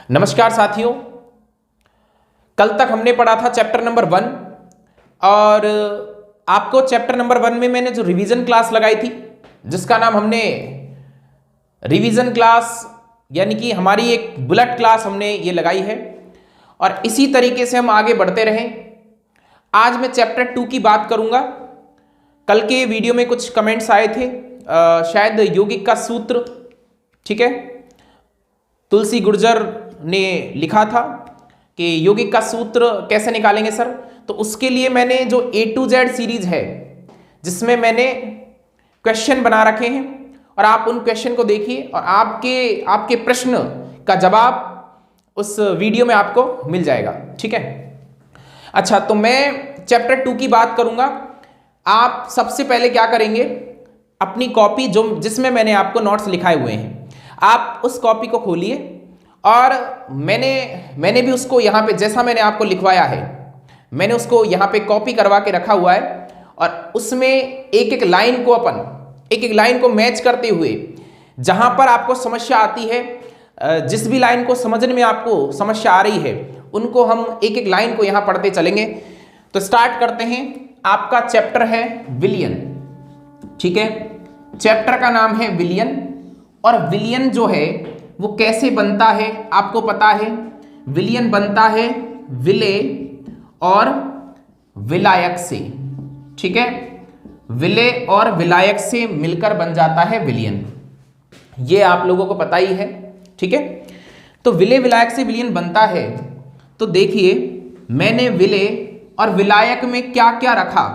नमस्कार साथियों, कल तक हमने पढ़ा था चैप्टर नंबर 1 और आपको चैप्टर नंबर 1 में मैंने जो रिवीजन क्लास लगाई थी जिसका नाम हमने रिवीजन क्लास यानी कि हमारी एक बुलेट क्लास हमने ये लगाई है और इसी तरीके से हम आगे बढ़ते रहें। आज मैं चैप्टर 2 की बात करूंगा। कल के वीडियो में कुछ कमेंट्स आए थे, शायद यौगिक का सूत्र, ठीक है, तुलसी गुर्जर ने लिखा था कि यौगिक का सूत्र कैसे निकालेंगे सर। तो उसके लिए मैंने जो A to Z सीरीज है जिसमें मैंने क्वेश्चन बना रखे हैं और आप उन क्वेश्चन को देखिए और आपके प्रश्न का जवाब उस वीडियो में आपको मिल जाएगा, ठीक है। अच्छा, तो मैं चैप्टर 2 की बात करूंगा। आप सबसे पहले क्या करेंगे, अपनी कॉपी जिसमें मैंने आपको नोट्स लिखाए हुए हैं, आप उस कॉपी को खोलिए और मैंने भी उसको यहाँ पे जैसा मैंने आपको लिखवाया है मैंने उसको यहाँ पे कॉपी करवा के रखा हुआ है और उसमें एक एक लाइन को मैच करते हुए जहाँ पर आपको समस्या आती है, जिस भी लाइन को समझने में आपको समस्या आ रही है उनको हम एक एक लाइन को यहाँ पढ़ते चलेंगे। तो स्टार्ट करते हैं। आपका चैप्टर है विलयन, ठीक है, चैप्टर का नाम है विलयन। और विलयन जो है वो कैसे बनता है आपको पता है। विलयन बनता है विलेय और विलायक से, ठीक है, विलेय और विलायक से मिलकर बन जाता है विलयन। ये आप लोगों को पता ही है, ठीक है। तो विलेय विलायक से विलयन बनता है। तो देखिए, मैंने विलेय और विलायक में क्या क्या रखा।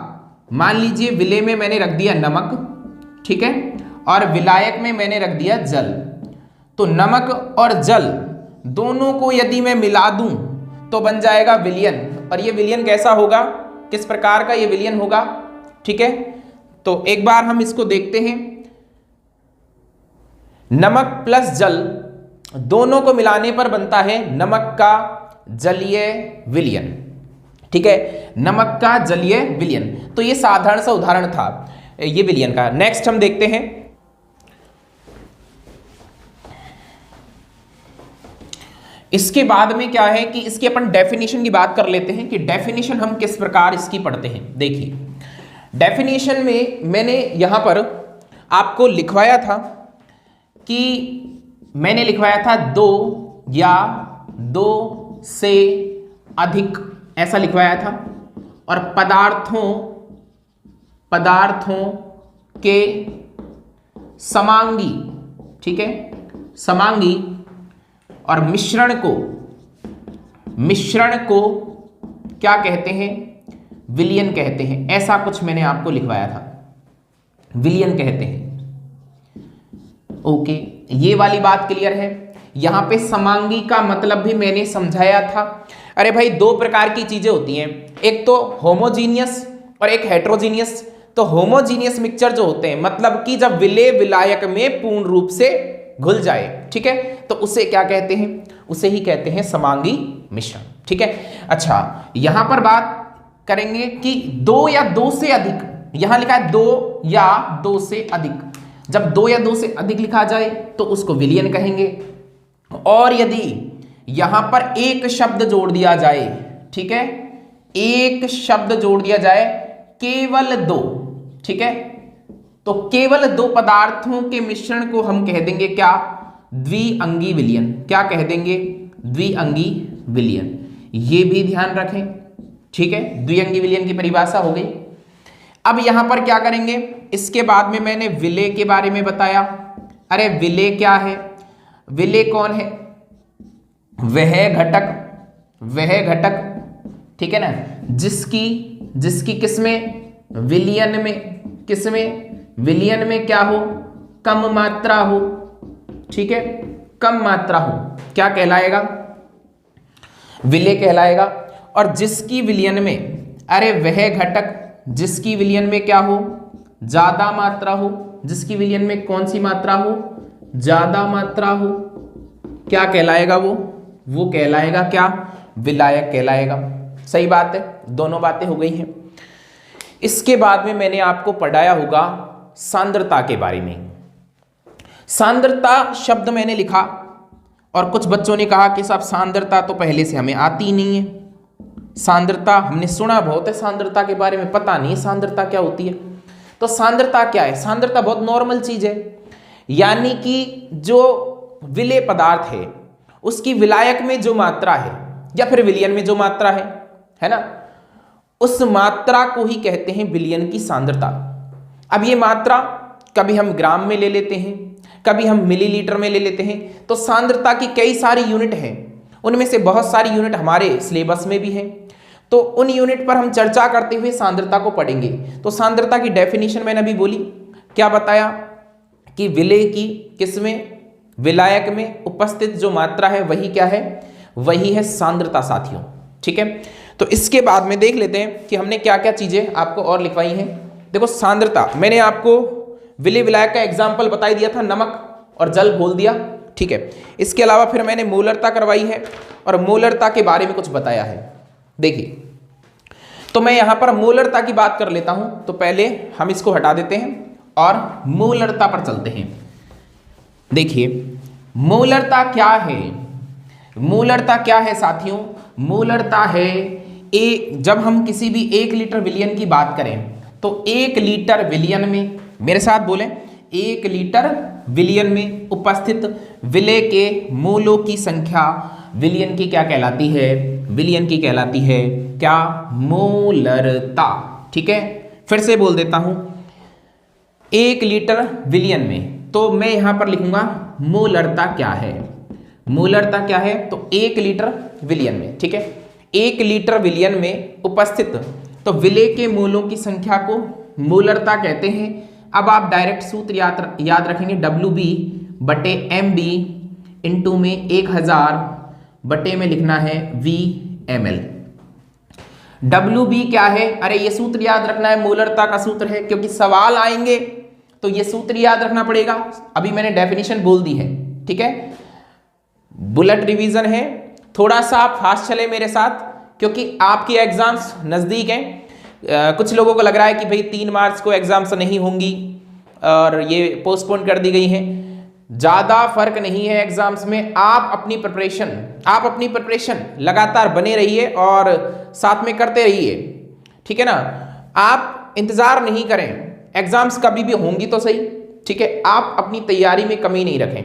मान लीजिए विलेय में मैंने रख दिया नमक, ठीक है, और विलायक में मैंने रख दिया जल। तो नमक और जल दोनों को यदि मैं मिला दूं तो बन जाएगा विलयन। और ये विलयन कैसा होगा, किस प्रकार का ये विलयन होगा, ठीक है। तो एक बार हम इसको देखते हैं। नमक प्लस जल दोनों को मिलाने पर बनता है नमक का जलीय विलयन, ठीक है, नमक का जलीय विलयन। तो ये साधारण सा उदाहरण था ये विलयन का। नेक्स्ट हम देखते हैं। इसके बाद में क्या है कि इसकी अपन डेफिनेशन की बात कर लेते हैं कि डेफिनेशन हम किस प्रकार इसकी पढ़ते हैं। देखिए, डेफिनेशन में मैंने यहां पर आपको लिखवाया था कि मैंने लिखवाया था दो या दो से अधिक, ऐसा लिखवाया था। और पदार्थों के समांगी, ठीक है, समांगी और मिश्रण को क्या कहते हैं, विलयन कहते हैं। ऐसा कुछ मैंने आपको लिखवाया था, विलयन कहते हैं। ओके, ये वाली बात क्लियर है। यहां पे समांगी का मतलब भी मैंने समझाया था। अरे भाई, दो प्रकार की चीजें होती हैं, एक तो होमोजीनियस और एक हेट्रोजीनियस। तो होमोजीनियस मिक्सचर जो होते हैं, मतलब कि जब विलेय विलायक में पूर्ण रूप से घुल जाए, ठीक है, तो उसे क्या कहते हैं, उसे ही कहते हैं समांगी मिश्रण, ठीक है। अच्छा, यहां पर बात करेंगे कि दो या दो से अधिक। यहां लिखा है दो या दो से अधिक। जब दो या दो से अधिक लिखा जाए तो उसको विलयन कहेंगे। और यदि यहां पर एक शब्द जोड़ दिया जाए, ठीक है, एक शब्द जोड़ दिया जाए, केवल दो, ठीक है, तो केवल दो पदार्थों के मिश्रण को हम कह देंगे क्या, द्विअंगी विलयन। क्या कह देंगे, द्विअंगी विलयन। ये भी ध्यान रखें, ठीक है, द्विअंगी विलयन की परिभाषा हो गई। अब यहां पर क्या करेंगे, इसके बाद में मैंने विलेय के बारे में बताया। अरे विलेय क्या है, विलेय कौन है, वह घटक, ठीक है ना, जिसकी किसमें, विलयन में क्या हो, कम मात्रा हो, ठीक है, कम मात्रा हो, क्या कहलाएगा, विलेय कहलाएगा। और जिसकी विलयन में, अरे वह घटक जिसकी विलयन में क्या हो, ज्यादा मात्रा हो, जिसकी विलयन में कौन सी मात्रा हो, ज्यादा मात्रा हो, क्या कहलाएगा, वो कहलाएगा क्या, विलायक कहलाएगा। सही बात है, दोनों बातें हो गई हैं। इसके बाद में मैंने आपको पढ़ाया होगा सांद्रता के बारे में। सांद्रता शब्द मैंने लिखा और कुछ बच्चों ने कहा कि साहब सांद्रता तो पहले से हमें आती ही नहीं है, सांद्रता हमने सुना बहुत है, सांद्रता के बारे में पता नहीं सांद्रता क्या होती है। तो सांद्रता क्या है? सांद्रता बहुत नॉर्मल चीज है, यानी कि जो विलेय पदार्थ है उसकी विलायक में जो मात्रा है या फिर विलयन में जो मात्रा है ना, उस मात्रा को ही कहते हैं विलयन की सांद्रता। अब ये मात्रा कभी हम ग्राम में ले लेते हैं, कभी हम मिलीलीटर में ले लेते हैं। तो सांद्रता की कई सारी यूनिट हैं, उनमें से बहुत सारी यूनिट हमारे सिलेबस में भी हैं। तो उन यूनिट पर हम चर्चा करते हुए सांद्रता को पढ़ेंगे। तो सांद्रता की डेफिनेशन मैंने अभी बोली, क्या बताया कि विलेय की किसमें, विलायक में उपस्थित जो मात्रा है वही क्या है, वही है सांद्रता साथियों। ठीक है, तो इसके बाद में देख लेते हैं कि हमने क्या क्या चीजें आपको और लिखवाई हैं। देखो सांद्रता, मैंने आपको विलेय विलायक का एग्जाम्पल बता दिया था, नमक और जल घोल दिया। ठीक है, इसके अलावा फिर मैंने मोलरता करवाई है और मोलरता के बारे में कुछ बताया है। देखिए, तो मैं यहां पर मोलरता की बात कर लेता हूं। तो पहले हम इसको हटा देते हैं और मोलरता पर चलते हैं। देखिए मोलरता क्या है, मोलरता क्या है साथियों? मोलरता है जब हम किसी भी 1 लीटर विलयन की बात करें तो 1 लीटर विलयन में, मेरे साथ बोलें, 1 लीटर विलयन में उपस्थित विलेय के मोलों की संख्या विलयन की क्या कहलाती है? विलयन की कहलाती है क्या? मोलरता। ठीक है, फिर से बोल देता हूं, 1 लीटर विलयन में, तो मैं यहां पर लिखूंगा मोलरता क्या है। मोलरता क्या है? तो 1 लीटर विलयन में। ठीक है, 1 लीटर विलयन में उपस्थित तो विलेय के मोलों की संख्या को मोलरता कहते हैं। अब आप डायरेक्ट सूत्र याद रखेंगे, WB/MB इंटू में 1000 बटे में लिखना है VmL। WB क्या है? अरे ये सूत्र याद रखना है, मोलरता का सूत्र है, क्योंकि सवाल आएंगे तो ये सूत्र याद रखना पड़ेगा। अभी मैंने डेफिनेशन बोल दी है। ठीक है, बुलेट रिवीजन है, थोड़ा सा आप फास्ट चले मेरे साथ, क्योंकि आपके एग्जाम्स नजदीक हैं। कुछ लोगों को लग रहा है कि भाई 3 मार्च को एग्जाम्स नहीं होंगी और ये पोस्टपोन कर दी गई हैं। ज़्यादा फर्क नहीं है एग्जाम्स में। आप अपनी प्रिपरेशन लगातार बने रहिए और साथ में करते रहिए। ठीक है ना, आप इंतज़ार नहीं करें, एग्जाम्स कभी भी होंगी तो सही। ठीक है, आप अपनी तैयारी में कमी नहीं रखें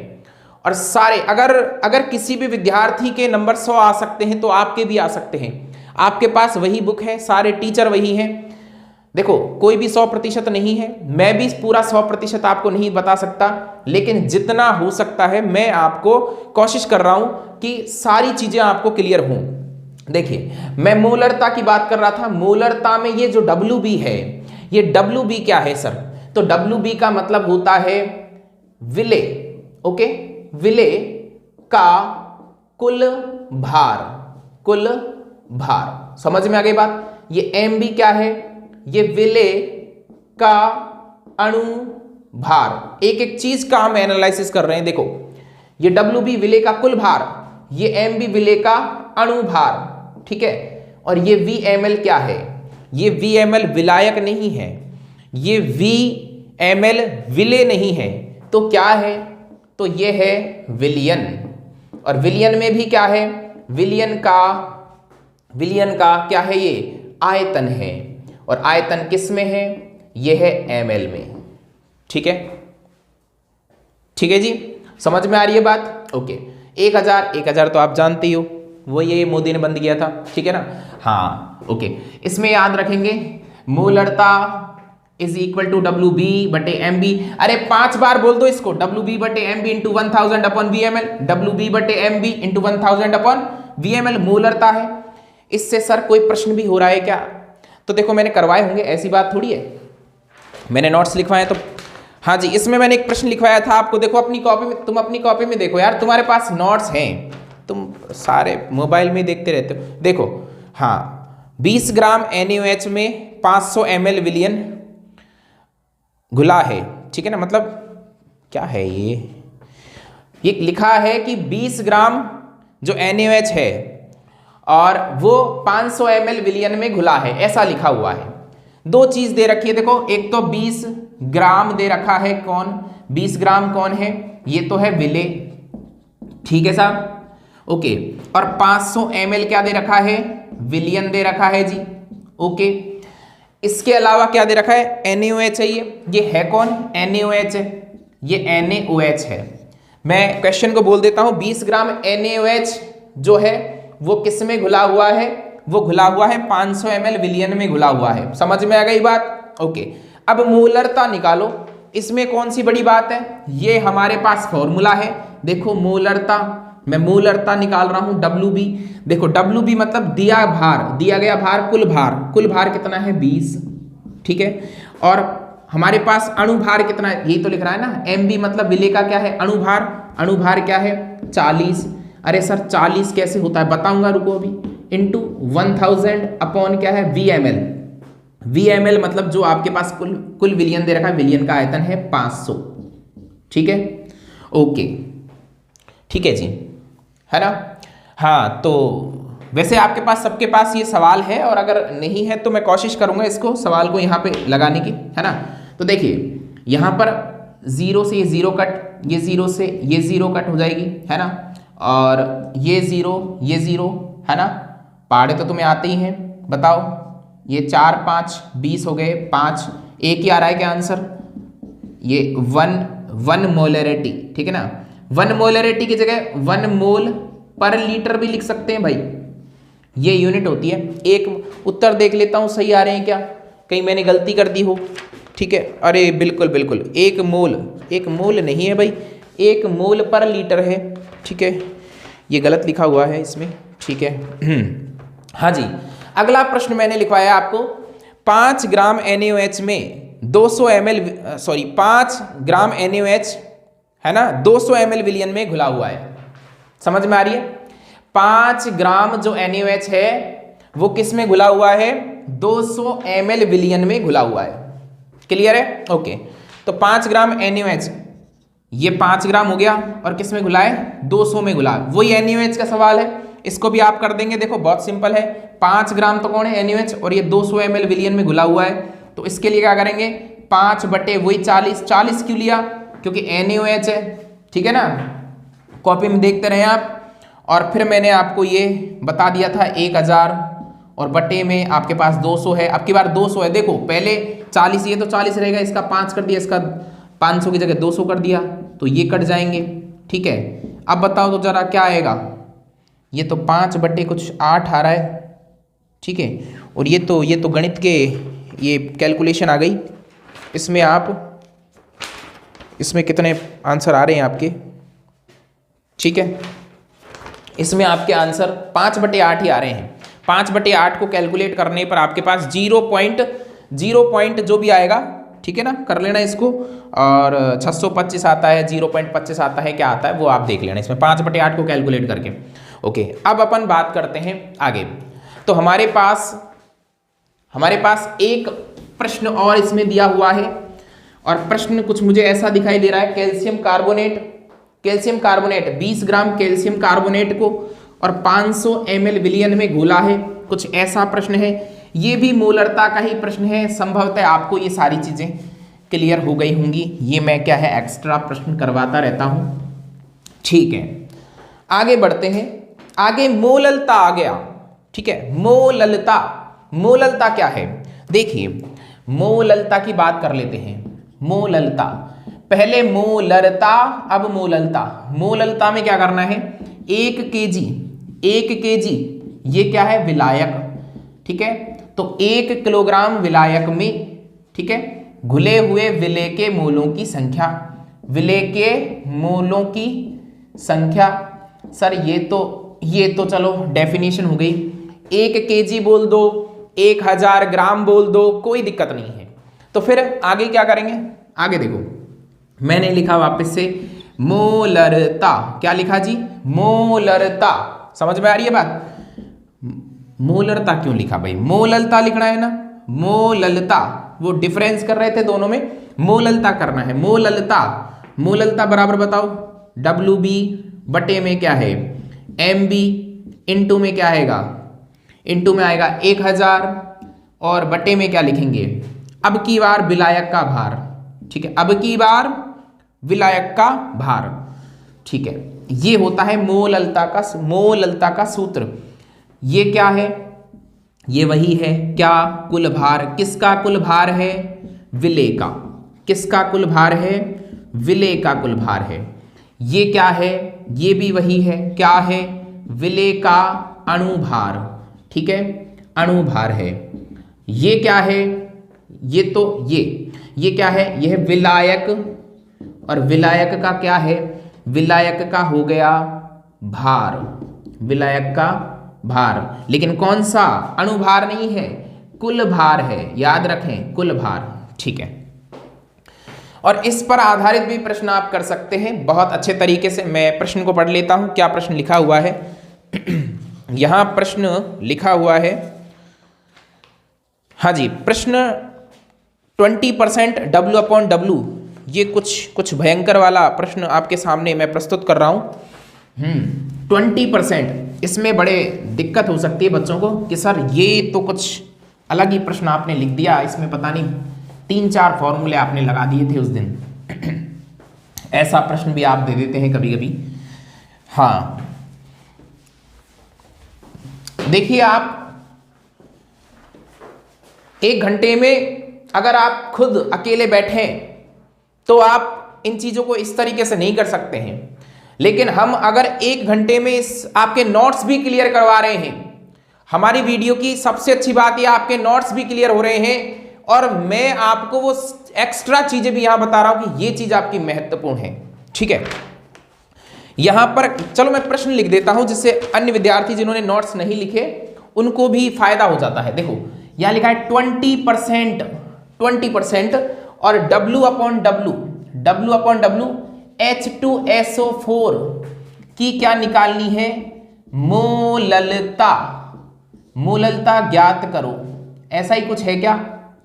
और सारे अगर किसी भी विद्यार्थी के नंबर 100 आ सकते हैं तो आपके भी आ सकते हैं। आपके पास वही बुक है, सारे टीचर वही हैं। देखो, कोई भी 100% नहीं है, मैं भी पूरा 100% आपको नहीं बता सकता, लेकिन जितना हो सकता है मैं आपको कोशिश कर रहा हूं कि सारी चीजें आपको क्लियर हों। देखिए, मैं मोलरता की बात कर रहा था। मोलरता में ये जो WB है, ये WB क्या है सर? तो WB का मतलब होता है विलेय। ओके, विलेय का कुल भार। समझ में आ गई बात? ये MB क्या है? ये विलेय का अणु भार। एक एक चीज का हम एनालिसिस कर रहे हैं। देखो, ये WB विलेय का कुल भार, ये MB विलेय का अणु भार। ठीक है, और ये VmL क्या है? ये VmL विलायक नहीं है, ये VmL विलेय नहीं है, तो क्या है? तो ये है विलयन। और विलयन में भी क्या है? विलयन का क्या है? ये आयतन है, और आयतन किस में है? ये है ml में। ठीक है जी, समझ में आ रही है बात? ओके, 1000 तो आप जानते ही हो, वो ये मोदी ने बंद किया था। ठीक है ना? हाँ, ओके, इसमें याद रखेंगे मोलरता इज इक्वल टू WB/MB। अरे 5 बार बोल दो इसको, WB/MB into 1000 upon VmL। WB/MB into 1000 upon VmL मोलरता है। इससे सर कोई प्रश्न भी हो रहा है क्या? तो देखो, मैंने करवाए होंगे, ऐसी बात थोड़ी है, मैंने नोट्स लिखवाए। तो हाँ जी, इसमें मैंने एक प्रश्न लिखवाया था आपको। देखो अपनी कॉपी में, तुम अपनी कॉपी में देखो यार, तुम्हारे पास नोट्स हैं, तुम सारे मोबाइल में देखते रहते हो। देखो, हाँ, 20 ग्राम NaOH में 500 ml विलयन घुला है। ठीक है ना, मतलब क्या है ये लिखा है कि 20 ग्राम जो NaOH है और वो 500 ml विलयन में घुला है, ऐसा लिखा हुआ है। 2 चीज दे रखी है। देखो, एक तो 20 ग्राम दे रखा है। कौन 20 ग्राम कौन है? ये तो है विलेय। ठीक है साहब, ओके। और 500 ml क्या दे रखा है, विलियन दे रखा है जी, ओके। इसके अलावा क्या दे रखा है, NaOH है, ये है कौन, NaOH है, ये NaOH है। मैं क्वेश्चन को बोल देता हूं, 20 ग्राम NaOH जो है वो किस में घुला हुआ है, वो घुला हुआ है 500 ml विलियन में घुला हुआ है। समझ में आ गई बात, ओके। अब मोलरता निकालो, इसमें कौन सी बड़ी बात है, ये हमारे पास फॉर्मूला है, देखो मोलरता, मैं मोलरता निकाल रहा हूं WB। देखो WB मतलब दिया भार, दिया गया भार, कुल भार कितना है 20, ठीक है। और हमारे पास अणुभार कितना है, यही तो लिख रहा है ना, MB मतलब विलेय का क्या है, अणुभार क्या है 40। अरे सर 40 कैसे होता है, बताऊंगा, रुको अभी। इंटू 1000 अपॉन क्या है VmL मतलब जो आपके पास कुल विलियन दे रखा है, विलियन का आयतन है 500, ठीक है, ओके, ठीक है जी, है ना। हाँ, तो वैसे आपके पास सबके पास ये सवाल है, और अगर नहीं है तो मैं कोशिश करूंगा इसको सवाल को यहाँ पे लगाने की, है ना। तो देखिए यहाँ पर 0 से ये 0 कट, ये 0 से ये 0 कट हो जाएगी, है ना, और ये 0 है ना। पहाड़े तो तुम्हें आते ही हैं, बताओ, ये 4 5 20 हो गए, 5 एक ही आ रहा है क्या आंसर, ये 1 मोलरिटी, ठीक है ना। 1 मोलरिटी की जगह 1 मोल पर लीटर भी लिख सकते हैं भाई, ये यूनिट होती है। एक उत्तर देख लेता हूं सही आ रहे हैं क्या, कहीं मैंने गलती कर दी हो, ठीक है। अरे बिल्कुल बिल्कुल, 1 मोल नहीं है भाई, 1 मोल पर लीटर है, ठीक है, ये गलत लिखा हुआ है इसमें, ठीक है। हाँ जी, अगला प्रश्न मैंने लिखवाया आपको, 5 ग्राम NaOH में 200 ml, सॉरी 5 ग्राम NaOH है ना 200 ml विलियन में घुला हुआ है। समझ में आ रही है, 5 ग्राम जो NaOH है वो किस में घुला हुआ है, 200 ml विलियन में घुला हुआ है। क्लियर है, ओके। तो 5 ग्राम NaOH, ये 5 ग्राम हो गया, और किस में घुला है, 200 में घुला, वही NaOH का सवाल है, इसको भी आप कर देंगे। देखो बहुत सिंपल है, 5 ग्राम तो कौन है NaOH, और ये 200 ml विलियन में घुला हुआ है, तो इसके लिए क्या करेंगे, 5 बटे वही 40 क्यों लिया, क्योंकि NaOH है, ठीक है ना। कॉपी में देखते रहे आप। और फिर मैंने आपको ये बता दिया था 1000, और बटे में आपके पास 200 है, अब की बार 200 है। देखो पहले 40, ये तो 40 रहेगा, इसका 5 कर दिया, इसका 500 की जगह 200 कर दिया, तो ये कट जाएंगे, ठीक है। अब बताओ तो जरा क्या आएगा, ये तो 5 बटे कुछ 8 आ रहा है, ठीक है। और ये तो गणित के ये कैलकुलेशन आ गई, इसमें आप, इसमें कितने आंसर आ रहे हैं आपके, ठीक है, इसमें आपके आंसर 5 बटे 8 ही आ रहे हैं। 5 बटे 8 को कैलकुलेट करने पर आपके पास 0.0 जो भी आएगा, ठीक है ना, कर लेना इसको। और 625 आता है, 0.25 आता है, क्या आता है वो आप देख लेना इसमें 5 बटे 8 को कैलकुलेट करके, ओके। अब अपन बात करते हैं आगे। तो हमारे पास एक प्रश्न और इसमें दिया हुआ है, और प्रश्न कुछ मुझे ऐसा दिखाई दे रहा है, कैल्शियम कार्बोनेट 20 ग्राम कैल्शियम कार्बोनेट को और 500 ml विलियन में घोला है, कुछ ऐसा प्रश्न है। ये भी मोलरता का ही प्रश्न है, संभवतः आपको ये सारी चीजें क्लियर हो गई होंगी, ये मैं क्या है एक्स्ट्रा प्रश्न करवाता रहता हूं, ठीक है। आगे बढ़ते हैं, आगे मोललता आ गया, ठीक है। मोललता क्या है, देखिए मोललता की बात कर लेते हैं। मोललता, पहले मोलरता, अब मोललता में क्या करना है, 1 kg ये क्या है, विलायक, ठीक है। तो 1 किलोग्राम विलायक में, ठीक है, घुले हुए विलेय के मोलों की संख्या, सर ये तो चलो डेफिनेशन हो गई, 1 kg बोल दो, 1000 ग्राम बोल दो, कोई दिक्कत नहीं है। तो फिर आगे क्या करेंगे, आगे देखो मैंने लिखा वापस से मोलरता, क्या लिखा जी, मोलरता। समझ में आ रही है बात, मोलरता क्यों लिखा भाई, मोललता लिखना है ना, मोललता, वो डिफरेंस कर रहे थे दोनों में, मोललता करना है। मोललता बराबर बताओ, WB बटे में क्या है, MB, इंटू में क्या आएगा, इंटू में आएगा 1000, और बटे में क्या लिखेंगे, अब की बार विलायक का भार, ठीक है, अब की बार विलायक का भार, ठीक है। ये होता है मोललता का सूत्र। ये क्या है? ये वही है क्या? कुल भार। किसका कुल भार है? विलेय का। किसका कुल भार है? विलेय का कुल भार है। ये क्या है? ये भी वही है, क्या है? विलेय का अणुभार। ठीक है, अणुभार है। ये क्या है? ये तो ये क्या है? यह विलायक, और विलायक का क्या है? विलायक का हो गया भार, विलायक का भार। लेकिन कौन सा? अणुभार नहीं है, कुल भार है, याद रखें, कुल भार। ठीक है, और इस पर आधारित भी प्रश्न आप कर सकते हैं बहुत अच्छे तरीके से। मैं प्रश्न को पढ़ लेता हूं, क्या प्रश्न लिखा हुआ है। यहां प्रश्न लिखा हुआ है, हाँ जी, प्रश्न 20% W/W, ये कुछ भयंकर वाला प्रश्न आपके सामने मैं प्रस्तुत कर रहा हूं। 20%, इसमें बड़े दिक्कत हो सकती है बच्चों को कि सर ये तो कुछ अलग ही प्रश्न आपने लिख दिया, इसमें पता नहीं 3-4 फॉर्मूले आपने लगा दिए थे उस दिन। ऐसा प्रश्न भी आप दे देते हैं कभी कभी। हाँ, देखिए, आप 1 घंटे में अगर आप खुद अकेले बैठे तो आप इन चीजों को इस तरीके से नहीं कर सकते हैं, लेकिन हम अगर 1 घंटे में आपके नोट्स भी क्लियर करवा रहे हैं, हमारी वीडियो की सबसे अच्छी बात यह आपके नोट्स भी क्लियर हो रहे हैं, और मैं आपको वो एक्स्ट्रा चीजें भी यहां बता रहा हूं कि ये चीज आपकी महत्वपूर्ण है। ठीक है, यहां पर चलो मैं प्रश्न लिख देता हूं, जिससे अन्य विद्यार्थी जिन्होंने नोट्स नहीं लिखे उनको भी फायदा हो जाता है। देखो, यहां लिखा है 20% और W/W H2SO4 की क्या निकालनी है? मोललता। मोललता ज्ञात करो, ऐसा ही कुछ है क्या?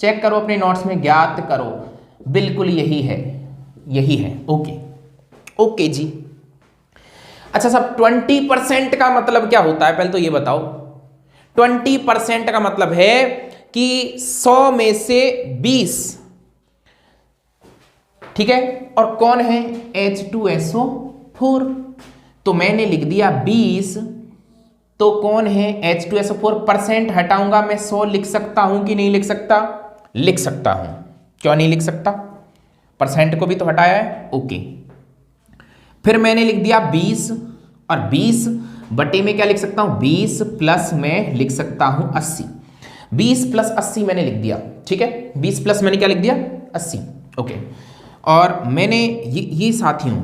चेक करो अपने नोट्स में, ज्ञात करो। बिल्कुल यही है, यही है। ओके जी। अच्छा साहब, 20% का मतलब क्या होता है, पहले तो ये बताओ। 20% का मतलब है कि 100 में से 20, ठीक है, और कौन है? H2SO4। तो मैंने लिख दिया 20, तो कौन है? H2SO4। परसेंट हटाऊंगा मैं 100 लिख सकता हूं कि नहीं लिख सकता? लिख सकता हूं। क्यों नहीं लिख सकता? परसेंट को भी तो हटाया है। ओके, फिर मैंने लिख दिया 20, और 20 बटे में क्या लिख सकता हूं? 20 प्लस में लिख सकता हूं 80। 20 प्लस 80 मैंने लिख दिया। ठीक है, 20 प्लस मैंने क्या लिख दिया? 80। ओके, और मैंने ये साथियों,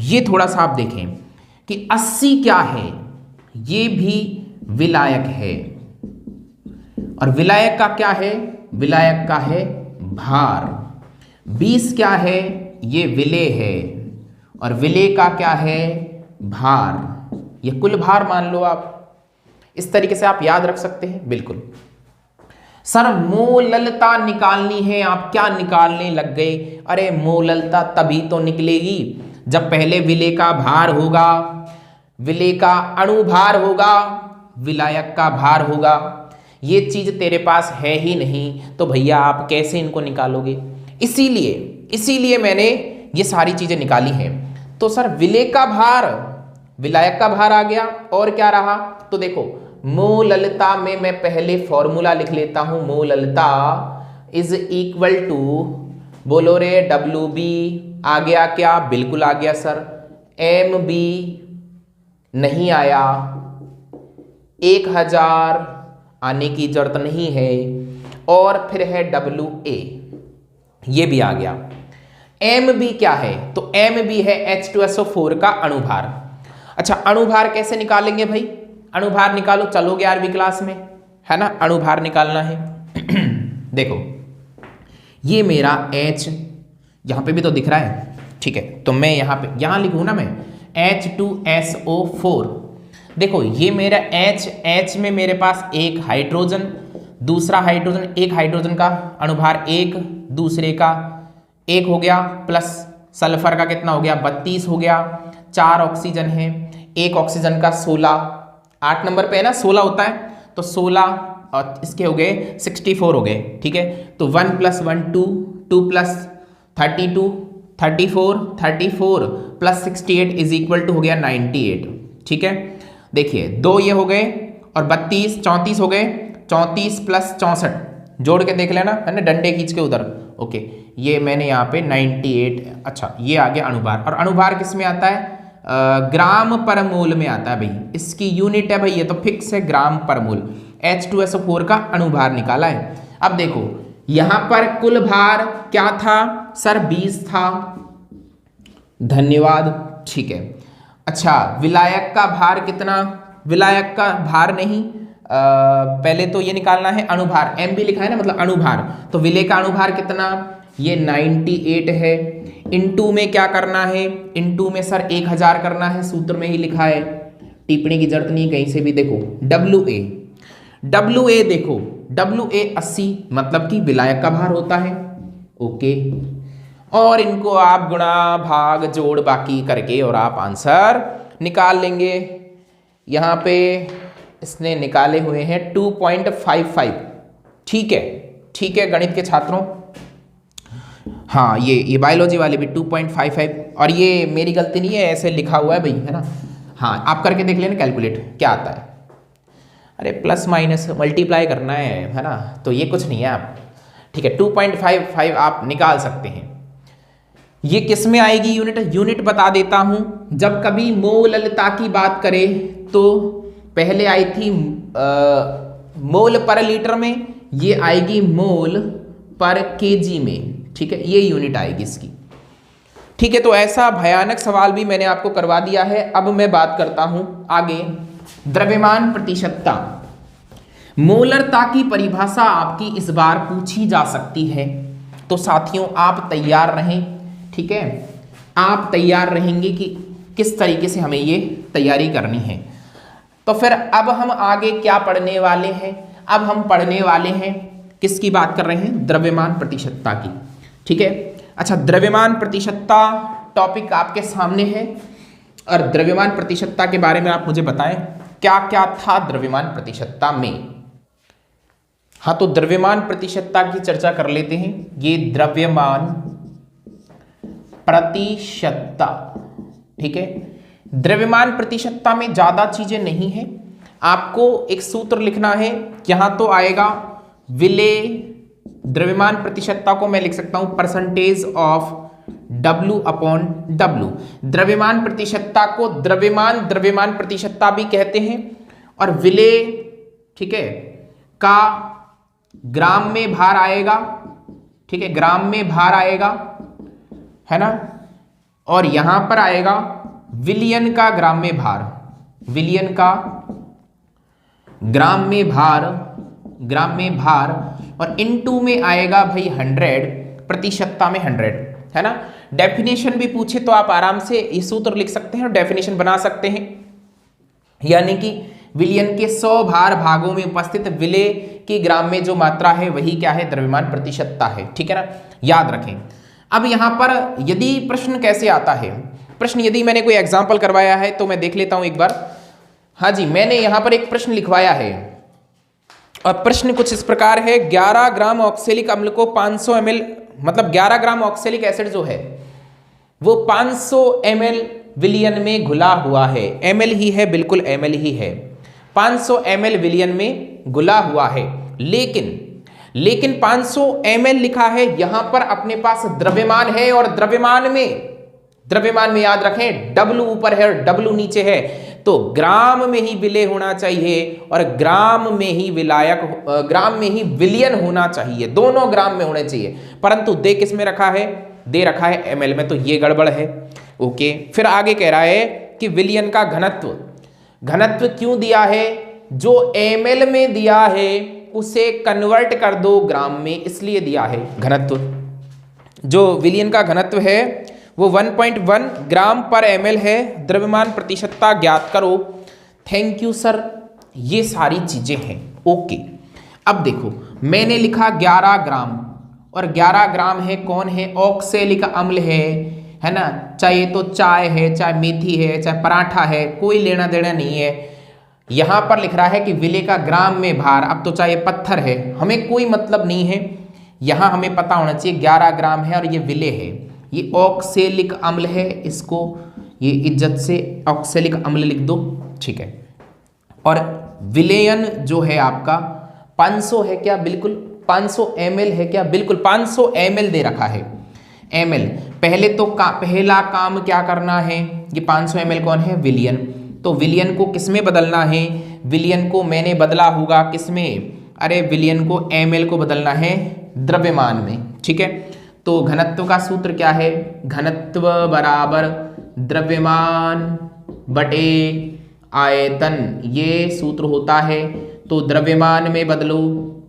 ये थोड़ा सा आप देखें कि 80 क्या है? ये भी विलायक है, और विलायक का क्या है? विलायक का है भार। 20 क्या है? ये विलेय है, और विलेय का क्या है? भार। ये कुल भार मान लो आप। इस तरीके से आप याद रख सकते हैं। बिल्कुल सर, मोललता निकालनी है, आप क्या निकालने लग गए? अरे मोललता तभी तो निकलेगी जब पहले विलेय का भार होगा, विलेय का अणुभार होगा, विलायक का भार होगा। ये चीज तेरे पास है ही नहीं, तो भैया आप कैसे इनको निकालोगे? इसीलिए मैंने ये सारी चीजें निकाली हैं। तो सर विलेय का भार, विलायक का भार आ गया, और क्या रहा? तो देखो, मोललता में मैं पहले फॉर्मूला लिख लेता हूं। मोललता इज इक्वल टू, बोलो रे, WB आ गया क्या? बिल्कुल आ गया सर। MB नहीं आया, 1000 आने की जरूरत नहीं है, और फिर है WA, ये भी आ गया। MB क्या है? तो MB है H2SO4 का अणुभार। अच्छा, अणुभार कैसे निकालेंगे भाई? अणुभार निकालो, चलोगे 11वीं क्लास में, है ना? अणुभार निकालना है। देखो, ये मेरा H यहां पे भी तो दिख रहा है, ठीक है, तो मैं यहां लिखूं ना मैं H2SO4। देखो, ये मेरा H में मेरे पास एक हाइड्रोजन, दूसरा हाइड्रोजन, एक हाइड्रोजन का अणुभार 1, दूसरे का 1 हो गया, प्लस सल्फर का कितना हो गया? 32 हो गया। 4 ऑक्सीजन है, एक ऑक्सीजन का 16, 8 नंबर पे है ना, 16 होता है, तो 16 और इसके हो गए 64 हो गए। ठीक है, तो 1 + 1 2, 2 + 32, 34 प्लस 68 इज इक्वल टू हो गया 98। ठीक है, देखिए 2 ये हो गए और 32 34 हो गए, 34 प्लस 64 जोड़ के देख लेना, है ना, डंडे खींच के उधर। ओके, ये मैंने यहाँ पे 98। अच्छा, ये आ गया अनुभार। और अनुभार किस में आता है? ग्राम पर मोल में आता है भाई। इसकी यूनिट है भाई, ये तो फिक्स है, ग्राम पर मोल। H2SO4 का अनुभार निकाला है। अब देखो यहां पर कुल भार क्या था सर? 20 था। धन्यवाद। ठीक है, अच्छा विलायक का भार कितना? विलायक का भार नहीं, पहले तो ये निकालना है अनुभार। एम भी लिखा है ना, मतलब अनुभार। तो विलेय का अनुभार कितना? ये 98 है। इनटू में क्या करना है? इनटू में सर 1000 करना है, सूत्र में ही लिखा है, टिप्पणी की जरूरत नहीं कहीं से भी। देखो WA देखो, WA 80 मतलब कि विलायक का भार होता है। ओके, और इनको आप गुणा भाग जोड़ बाकी करके और आप आंसर निकाल लेंगे। यहाँ पे इसने निकाले हुए हैं 2.55। ठीक है, ठीक है गणित के छात्रों। हाँ, ये बायोलॉजी वाले भी 2.55, और ये मेरी गलती नहीं है, ऐसे लिखा हुआ है भाई, है ना। हाँ, आप करके देख लेना कैलकुलेट क्या आता है। अरे प्लस माइनस मल्टीप्लाई करना है ना, तो ये कुछ नहीं है आप। ठीक है, 2.55 आप निकाल सकते हैं। ये किस में आएगी यूनिट बता देता हूं। जब कभी मोललता की बात करें तो पहले आई थी मोल पर लीटर में, ये आएगी मोल पर केजी में। ठीक है, ये यूनिट आएगी इसकी। ठीक है, तो ऐसा भयानक सवाल भी मैंने आपको करवा दिया है। अब मैं बात करता हूं आगे, द्रव्यमान प्रतिशतता। मोलरता की परिभाषा आपकी इस बार पूछी जा सकती है, तो साथियों आप तैयार रहें। ठीक है, आप तैयार रहेंगे कि किस तरीके से हमें ये तैयारी करनी है। तो फिर अब हम आगे क्या पढ़ने वाले हैं? अब हम पढ़ने वाले हैं, किसकी बात कर रहे हैं? द्रव्यमान प्रतिशतता की। ठीक है, अच्छा द्रव्यमान प्रतिशतता टॉपिक आपके सामने है, और द्रव्यमान प्रतिशतता के बारे में आप मुझे बताएं क्या क्या था द्रव्यमान प्रतिशतता में। हाँ, तो द्रव्यमान प्रतिशतता की चर्चा कर लेते हैं। ये द्रव्यमान प्रतिशतता, ठीक है, द्रव्यमान प्रतिशतता में ज्यादा चीजें नहीं है। आपको एक सूत्र लिखना है, यहां तो आएगा विलेय। द्रव्यमान प्रतिशतता को मैं लिख सकता हूं परसेंटेज ऑफ W/W। द्रव्यमान प्रतिशतता को द्रव्यमान प्रतिशतता भी कहते हैं, और विलेय, ठीक है, का ग्राम में भार आएगा। ठीक है, ग्राम में भार आएगा, है ना, और यहां पर आएगा विलियन का ग्राम में भार। विलियन का ग्राम में भार, और इनटू में आएगा भाई 100, प्रतिशतता में 100, है ना। डेफिनेशन भी पूछे तो आप आराम से ये सूत्र लिख सकते हैं और डेफिनेशन बना सकते हैं, यानी कि विलियन के 100 भार भागों में उपस्थित विलेय की ग्राम में जो मात्रा है वही क्या है? द्रव्यमान प्रतिशतता है। ठीक है ना, याद रखें। अब यहां पर यदि प्रश्न कैसे आता है, प्रश्न यदि मैंने कोई एग्जाम्पल करवाया है तो मैं देख लेता हूं एक बार। हाँ जी, मैंने यहां पर एक प्रश्न लिखवाया है, और प्रश्न कुछ इस प्रकार है। 11 ग्राम ऑक्सैलिक अम्ल को 500 ml, मतलब 11 ग्राम ऑक्सैलिक एसिड जो है वो 500 ml विलियन में घुला हुआ है। ml ही है, बिल्कुल ml ही है, 500 ml विलियन में घुला हुआ है। लेकिन 500 ml लिखा है, यहां पर अपने पास द्रव्यमान है, और द्रव्यमान में याद रखें W ऊपर है और W नीचे है, तो ग्राम में ही विलेय होना चाहिए और ग्राम में ही विलियन होना चाहिए। दोनों ग्राम में होने चाहिए, परंतु दे किस में रखा है? दे रखा है ml में, तो ये गड़बड़ है। ओके, फिर आगे कह रहा है कि विलियन का घनत्व क्यों दिया है? जो ml में दिया है उसे कन्वर्ट कर दो ग्राम में, इसलिए दिया है घनत्व। जो विलियन का घनत्व है वो 1.1 ग्राम पर ml है। द्रव्यमान प्रतिशतता ज्ञात करो। थैंक यू सर, ये सारी चीजें हैं। ओके, अब देखो मैंने लिखा 11 ग्राम, और 11 ग्राम है कौन है? ऑक्सैलिक अम्ल है ना। चाहे तो चाय है, चाहे मेथी है, चाहे पराठा है, कोई लेना देना नहीं है। यहां पर लिख रहा है कि विलेय का ग्राम में भार, अब तो चाहे पत्थर है, हमें कोई मतलब नहीं है। यहां हमें पता होना चाहिए 11 ग्राम है और ये विलेय है। ये ऑक्सेलिक अम्ल है, इसको ये इज्जत से ऑक्सेलिक अम्ल लिख दो, ठीक है। और विलेयन जो है आपका 500 है क्या? बिल्कुल 500 ml है क्या? बिल्कुल 500 ml दे रखा है, ml। पहले तो पहला काम क्या करना है, ये 500 ml कौन है? विलियन। तो विलियन को किस में बदलना है? विलियन को मैंने बदला होगा किस में? अरे विलियन को ml को बदलना है द्रव्यमान में, ठीक है। तो घनत्व का सूत्र क्या है? घनत्व बराबर द्रव्यमान बटे आयतन, ये सूत्र होता है। तो द्रव्यमान में बदलो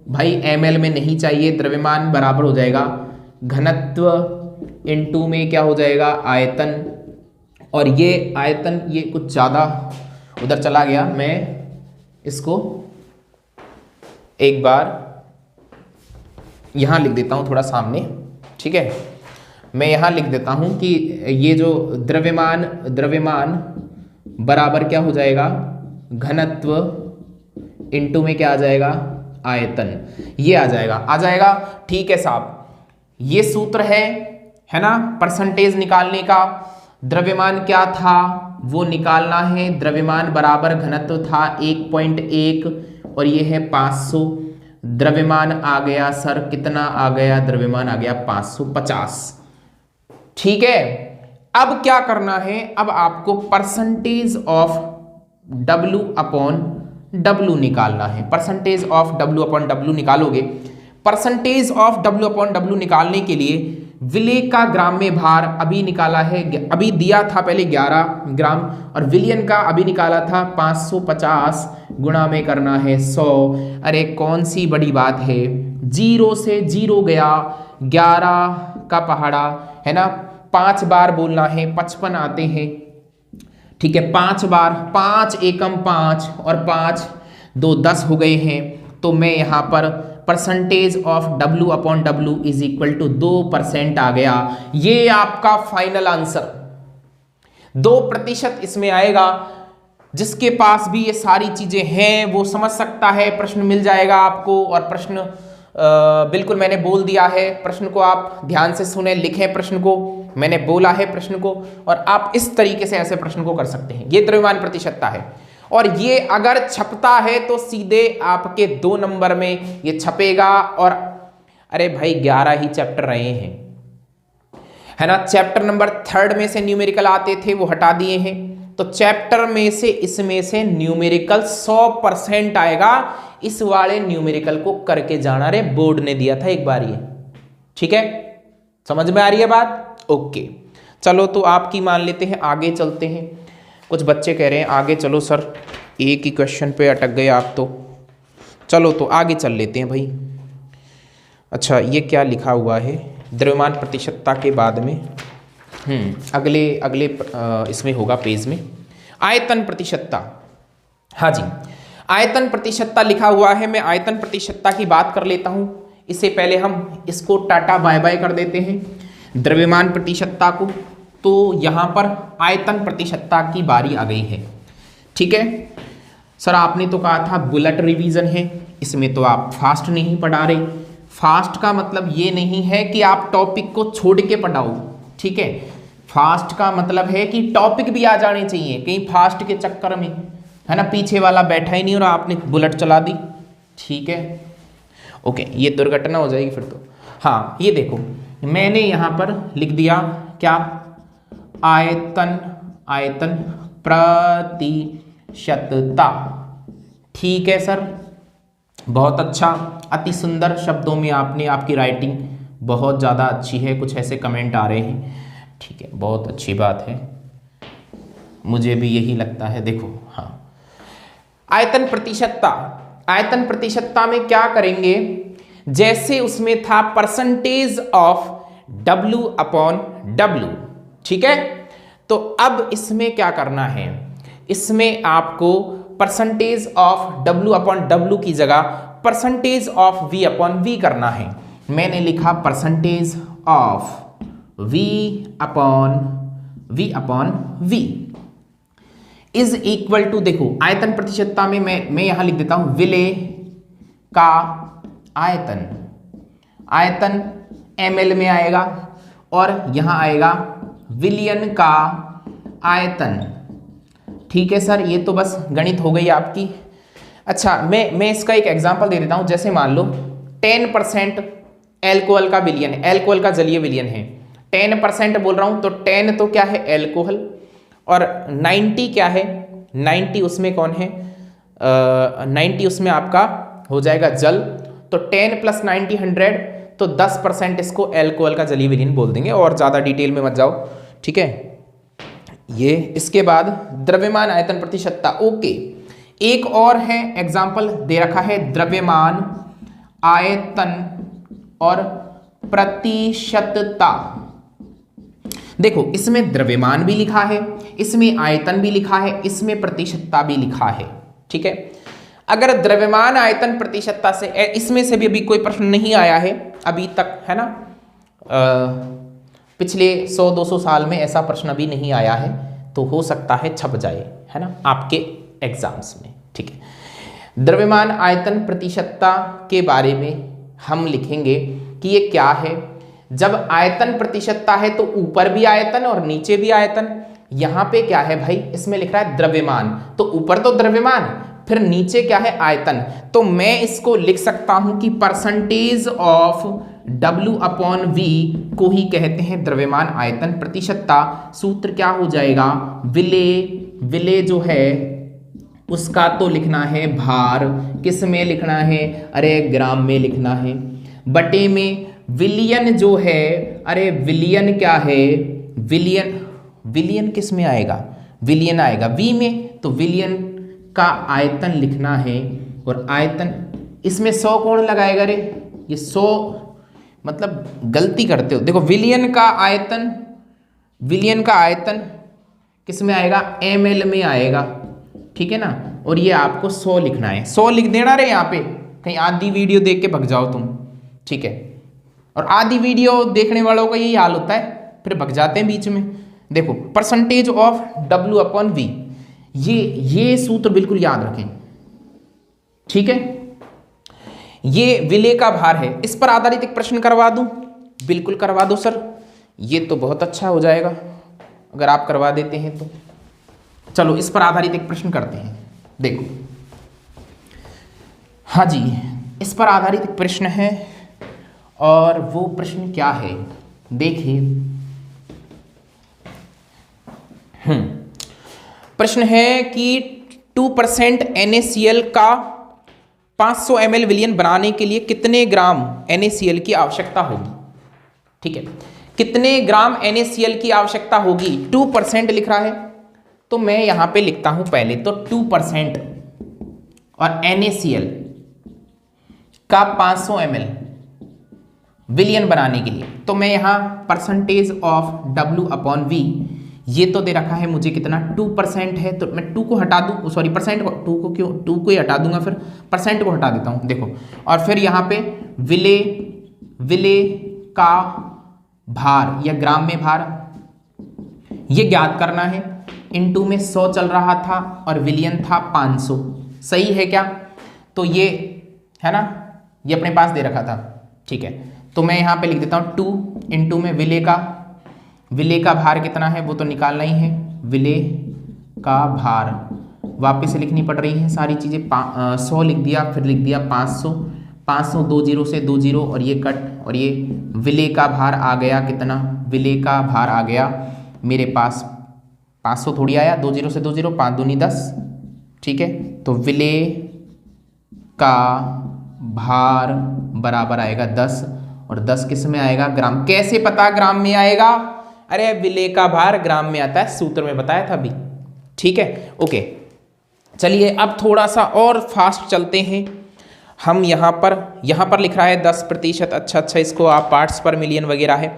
भाई, ml में नहीं चाहिए, द्रव्यमान बराबर हो जाएगा घनत्व इनटू में क्या हो जाएगा? आयतन। और ये आयतन ये कुछ ज़्यादा उधर चला गया, मैं इसको एक बार यहाँ लिख देता हूँ थोड़ा सामने, ठीक है। मैं यहाँ लिख देता हूँ कि ये जो द्रव्यमान बराबर क्या हो जाएगा? घनत्व इनटू में क्या आ जाएगा? आयतन। ये आ जाएगा, ठीक है साहब। ये सूत्र है ना परसेंटेज निकालने का। द्रव्यमान क्या था वो निकालना है, द्रव्यमान बराबर घनत्व था 1.1 और ये है 500। द्रव्यमान आ गया सर, कितना आ गया? द्रव्यमान आ गया 550, ठीक है। अब क्या करना है? अब आपको percentage of W upon W निकालना है। Percentage of W upon W निकालोगे। Percentage of W upon W निकालने के लिए विलेय का ग्राम में भार अभी निकाला है, अभी दिया था पहले 11 ग्राम, और विलियन का अभी निकाला था 550, गुणा में करना है 100। अरे कौन सी बड़ी बात है, 0 से 0 गया, 11 का पहाड़ा है ना, 5 बार बोलना है, 55 आते हैं, ठीक है। 5 बार, 5 एकम 5 और 5 2 10 हो गए हैं। तो मैं यहाँ पर percentage of W upon W is equal to 2% आ गया। ये आपका फाइनल आंसर 2% इसमें आएगा। जिसके पास भी ये सारी चीजें हैं वो समझ सकता है, प्रश्न मिल जाएगा आपको। और प्रश्न बिल्कुल मैंने बोल दिया है, प्रश्न को आप ध्यान से सुने, लिखें प्रश्न को, मैंने बोला है प्रश्न को, और आप इस तरीके से ऐसे प्रश्न को कर सकते हैं। ये द्रव्यमान प्रतिशतता है, और ये अगर छपता है तो सीधे आपके 2 नंबर में ये छपेगा। और अरे भाई 11 ही चैप्टर रहे हैं, है ना। चैप्टर नंबर 3 में से न्यूमेरिकल आते थे, वो हटा दिए हैं। तो चैप्टर में से इसमें से न्यूमेरिकल 100% आएगा। इस वाले न्यूमेरिकल को करके जाना रे, बोर्ड ने दिया था एक बार ये, ठीक है। समझ में आ रही है बात? ओके, चलो तो आपकी मान लेते हैं, आगे चलते हैं। कुछ बच्चे कह रहे हैं आगे चलो सर, एक ही क्वेश्चन पे अटक गए आप तो। चलो तो आगे चल लेते हैं भाई। अच्छा ये क्या लिखा हुआ है द्रव्यमान प्रतिशतता के बाद में? अगले इसमें होगा पेज में आयतन प्रतिशतता। हाँ जी, आयतन प्रतिशतता लिखा हुआ है। मैं आयतन प्रतिशतता की बात कर लेता हूँ। इससे पहले हम इसको टाटा बाय बाय कर देते हैं द्रव्यमान प्रतिशतता को। तो यहाँ पर आयतन प्रतिशतता की बारी आ गई है, ठीक है। सर आपने तो कहा था बुलेट रिवीजन है, इसमें तो आप फास्ट नहीं पढ़ा रहे। फास्ट का मतलब ये नहीं है कि आप टॉपिक को छोड़ के पढ़ाओ, ठीक है। फास्ट का मतलब है कि टॉपिक भी आ जाने चाहिए। कहीं फास्ट के चक्कर में, है ना, पीछे वाला बैठा ही नहीं और आपने बुलेट चला दी, ठीक है। ओके, ये दुर्घटना हो जाएगी फिर तो। हाँ ये देखो, मैंने यहाँ पर लिख दिया क्या, आयतन प्रतिशतता, ठीक है सर। बहुत अच्छा, अति सुंदर शब्दों में आपने, आपकी राइटिंग बहुत ज़्यादा अच्छी है। कुछ ऐसे कमेंट आ रहे हैं, ठीक है, बहुत अच्छी बात है, मुझे भी यही लगता है। देखो हाँ, आयतन प्रतिशतता, आयतन प्रतिशतता में क्या करेंगे, जैसे उसमें था percentage of W upon W, ठीक है। तो अब इसमें क्या करना है, इसमें आपको percentage of W upon W की जगह percentage of V upon V करना है। मैंने लिखा percentage of V upon V is equal to, देखो आयतन प्रतिशतता में मैं यहां लिख देता हूं विलेय का आयतन, आयतन ml में आएगा, और यहां आएगा विलियन का आयतन। ठीक है सर, ये तो बस गणित हो गई आपकी। अच्छा, मैं इसका एक एग्जांपल दे देता हूं। जैसे मान लो 10% एल्कोहल का विलियन, एल्कोहल का जलीय विलियन है, 10% बोल रहा हूं, तो 10 तो क्या है एल्कोहल, और 90 क्या है, 90 उसमें कौन है, 90 उसमें आपका हो जाएगा जल। तो 10 + 90 100, तो 10% इसको एल्कोहल का जलीय विलीन बोल देंगे, और ज़्यादा डिटेल में मत जाओ। ठीक है, ये इसके बाद द्रव्यमान आयतन प्रतिशतता। ओके, एक और है एग्जाम्पल दे रखा है, द्रव्यमान आयतन और प्रतिशतता। देखो, इसमें द्रव्यमान भी लिखा है, इसमें आयतन भी लिखा है, इसमें प्रतिशतता भी लिखा है। ठीक है, अगर द्रव्यमान आयतन प्रतिशतता से, इसमें से भी अभी कोई प्रश्न नहीं आया है अभी तक, है ना, पिछले 100-200 साल में ऐसा प्रश्न अभी नहीं आया है, तो हो सकता है छप जाए, है ना, आपके एग्जाम्स में। ठीक है, द्रव्यमान आयतन प्रतिशतता के बारे में हम लिखेंगे कि ये क्या है। जब आयतन प्रतिशतता है तो ऊपर भी आयतन और नीचे भी आयतन। यहां पे क्या है भाई, इसमें लिख रहा है द्रव्यमान, तो ऊपर तो द्रव्यमान, फिर नीचे क्या है आयतन। तो मैं इसको लिख सकता हूं कि परसेंटेज ऑफ W/V को ही कहते हैं द्रव्यमान आयतन प्रतिशतता। सूत्र क्या हो जाएगा, विले जो है उसका तो लिखना है भार, किस में लिखना है, अरे ग्राम में लिखना है, बटे में विलियन जो है, अरे विलियन क्या है, विलियन किस में आएगा, विलियन आएगा वी में, तो विलियन का आयतन लिखना है। और आयतन इसमें 100 कौन लगाएगा रे, ये 100 मतलब गलती करते हो। देखो, विलियन का आयतन किस में आएगा, ml में आएगा। ठीक है ना, और ये आपको 100 लिखना है, 100 लिख देना रे यहाँ पे, कहीं आधी वीडियो देख के भग जाओ तुम। ठीक है, और आधी वीडियो देखने वालों का यही हाल होता है, फिर भग जाते हैं बीच में। देखो, परसेंटेज ऑफ W/V, ये सूत्र बिल्कुल याद रखें। ठीक है, ये विले का भार है। इस पर आधारित एक प्रश्न करवा दूं, बिल्कुल करवा दो सर, ये तो बहुत अच्छा हो जाएगा अगर आप करवा देते हैं तो। चलो, इस पर आधारित एक प्रश्न करते हैं। देखो, हाँ जी, इस पर आधारित एक प्रश्न है, और वो प्रश्न क्या है देखिए। प्रश्न है कि 2% NaCl का 500 ml विलियन बनाने के लिए कितने ग्राम NaCl की आवश्यकता होगी। ठीक है, कितने ग्राम NaCl की आवश्यकता होगी, 2% लिख रहा है, तो मैं यहां पे लिखता हूं पहले तो 2% और NaCl का 500 ml विलियन बनाने के लिए, तो मैं यहां परसेंटेज ऑफ W/V, ये तो दे रखा है मुझे कितना, 2% है, तो मैं 2 को हटा दूं, सॉरी परसेंट को, 2 को क्यों, 2 को ही हटा दूंगा, फिर परसेंट को हटा देता हूं। देखो, और फिर यहाँ पे विले का भार या ग्राम में भार ये ज्ञात करना है। इनटू में 100 चल रहा था और विलियन था 500, सही है क्या, तो ये है ना, ये अपने पास दे रखा था। ठीक है, तो मैं यहाँ पे लिख देता हूँ 2 इंटू में विले का भार कितना है वो तो निकालना ही है, विले का भार वापस लिखनी पड़ रही है सारी चीज़ें। 100 लिख दिया, फिर लिख दिया 500 2 0 से 2 0 और ये कट, और ये विले का भार आ गया कितना, विले का भार आ गया मेरे पास 500 थोड़ी आया, 2 0 से 2 0, 5 दूनी 10। ठीक है, तो विले का भार बराबर आएगा 10, और 10 किस में आएगा, ग्राम। कैसे पता ग्राम में आएगा, अरे विले का भार ग्राम में आता है, सूत्र में बताया था अभी। ठीक है, ओके, चलिए अब थोड़ा सा और फास्ट चलते हैं हम। यहाँ पर लिख रहा है 10%। अच्छा, इसको आप पार्ट्स पर मिलियन वगैरह है,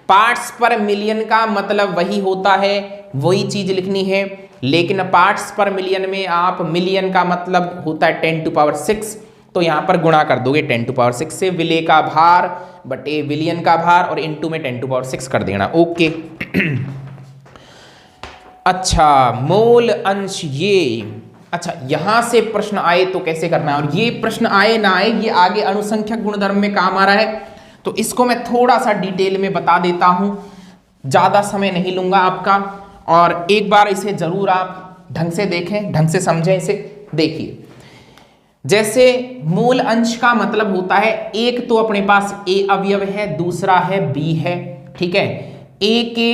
पार्ट्स पर मिलियन का मतलब वही होता है, वही चीज लिखनी है, लेकिन पार्ट्स पर मिलियन में आप मिलियन का मतलब होता है 10⁶, तो यहाँ पर गुणा कर दोगे 10⁶ से, विले का भार बटे विलियन का भार, और इनटू में 10⁶ कर देना। ओके अच्छा, मोल अंश ये, अच्छा यहां से प्रश्न आए तो कैसे करना है, और ये प्रश्न आए ना आए, ये आगे अनुसंख्यक गुणधर्म में काम आ रहा है। तो इसको मैं थोड़ा सा डिटेल में बता देता हूं, ज्यादा समय नहीं लूंगा आपका, और एक बार इसे जरूर आप ढंग से देखें, ढंग से समझें इसे। देखिए, जैसे मूल अंश का मतलब होता है, एक तो अपने पास ए अवयव है, दूसरा है बी है, ठीक है। ए के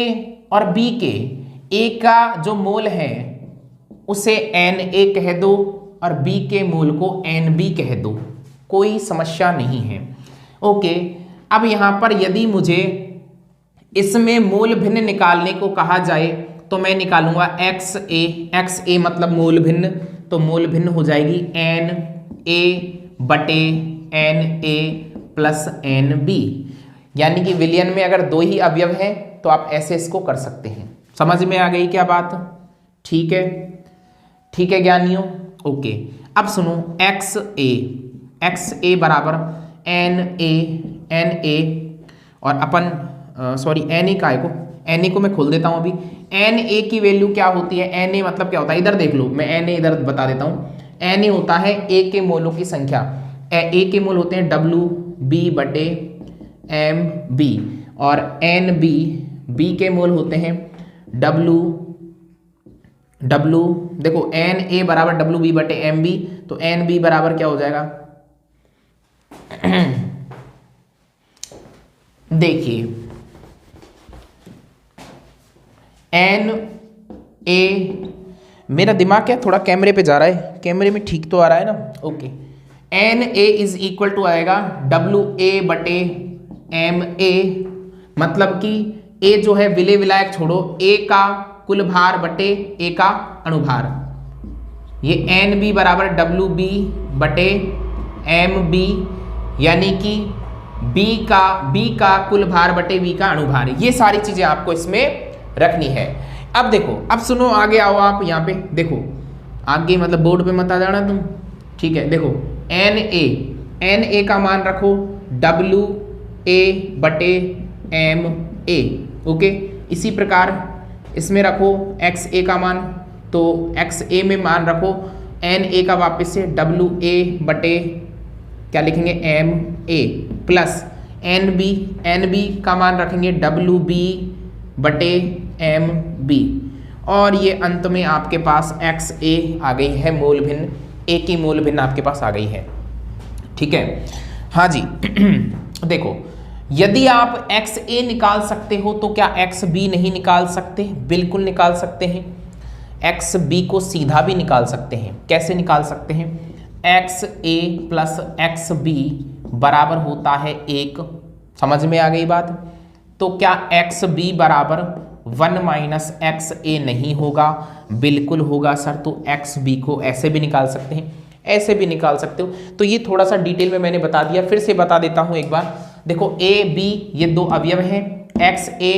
और बी के, ए का जो मोल है उसे एन ए कह दो और बी के मोल को एन बी कह दो, कोई समस्या नहीं है। ओके, अब यहां पर यदि मुझे इसमें मूल भिन्न निकालने को कहा जाए तो मैं निकालूंगा एक्स ए मतलब मूल भिन्न, तो मूल भिन्न हो जाएगी एन ए बटे N A plus N B, यानी कि विलयन में अगर दो ही अवयव हैं तो आप ऐसे इसको कर सकते हैं। समझ में आ गई क्या बात? ठीक है, ठीक है ज्ञानियों। ओके, अब सुनो, एक्स ए बराबर एन ए और अपन सॉरी एन ए को मैं खोल देता हूं अभी। एन ए की वैल्यू क्या होती है? एन ए मतलब क्या होता है, इधर देख लो, मैं एन ए इधर बता देता हूं। एन ए होता है ए के मोलों की संख्या, ए के मोल होते हैं डब्ल्यू बी बटे एम बी, और एन बी के मोल होते हैं डब्ल्यू देखो एन ए बराबर डब्ल्यू बी बटे एम बी, तो एन बी बराबर क्या हो जाएगा देखिए, एन ए, मेरा दिमाग क्या थोड़ा कैमरे पे जा रहा है, कैमरे में ठीक तो आ रहा है ना? Okay, N A is equal to आएगा डब्ल्यू ए बटे एम ए, मतलब कि ए जो है विलय विलायक छोड़ो, ए का कुल भार बटे ए का अणुभार, ये एन बी बराबर डब्ल्यू बी बटे एम बी, यानी कि बी का कुल भार बटे बी का अणुभार। ये सारी चीजें आपको इसमें रखनी है। अब देखो, अब सुनो, आगे आओ आप यहाँ पे देखो, आगे मतलब बोर्ड पे मत आ जाना तुम, ठीक है। देखो एन ए का मान रखो डब्ल्यू ए बटे एम ए, ओके। इसी प्रकार इसमें रखो एक्स ए का मान, तो एक्स ए में मान रखो एन ए का वापस से डब्ल्यू ए बटे क्या लिखेंगे M A, plus N B का मान रखेंगे डब्ल्यू बी बटे एम बी, और ये अंत में आपके पास एक्स ए आ गई है मूल भिन्न, ए की मूल भिन्न आपके पास आ गई है, ठीक है। हाँ जी देखो, यदि आप एक्स ए निकाल सकते हो तो क्या एक्स बी नहीं निकाल सकते? बिल्कुल निकाल सकते हैं। एक्स बी को सीधा भी निकाल सकते हैं। कैसे निकाल सकते हैं? एक्स ए प्लस एक्स बी बराबर होता है 1, समझ में आ गई बात? तो क्या एक्स बी बराबर 1 माइनस एक्स ए नहीं होगा? बिल्कुल होगा सर। तो एक्स बी को ऐसे भी निकाल सकते हैं, ऐसे भी निकाल सकते हो। तो ये थोड़ा सा डिटेल में मैंने बता दिया, फिर से बता देता हूं एक बार। देखो ए बी ये दो अवयव हैं, एक्स ए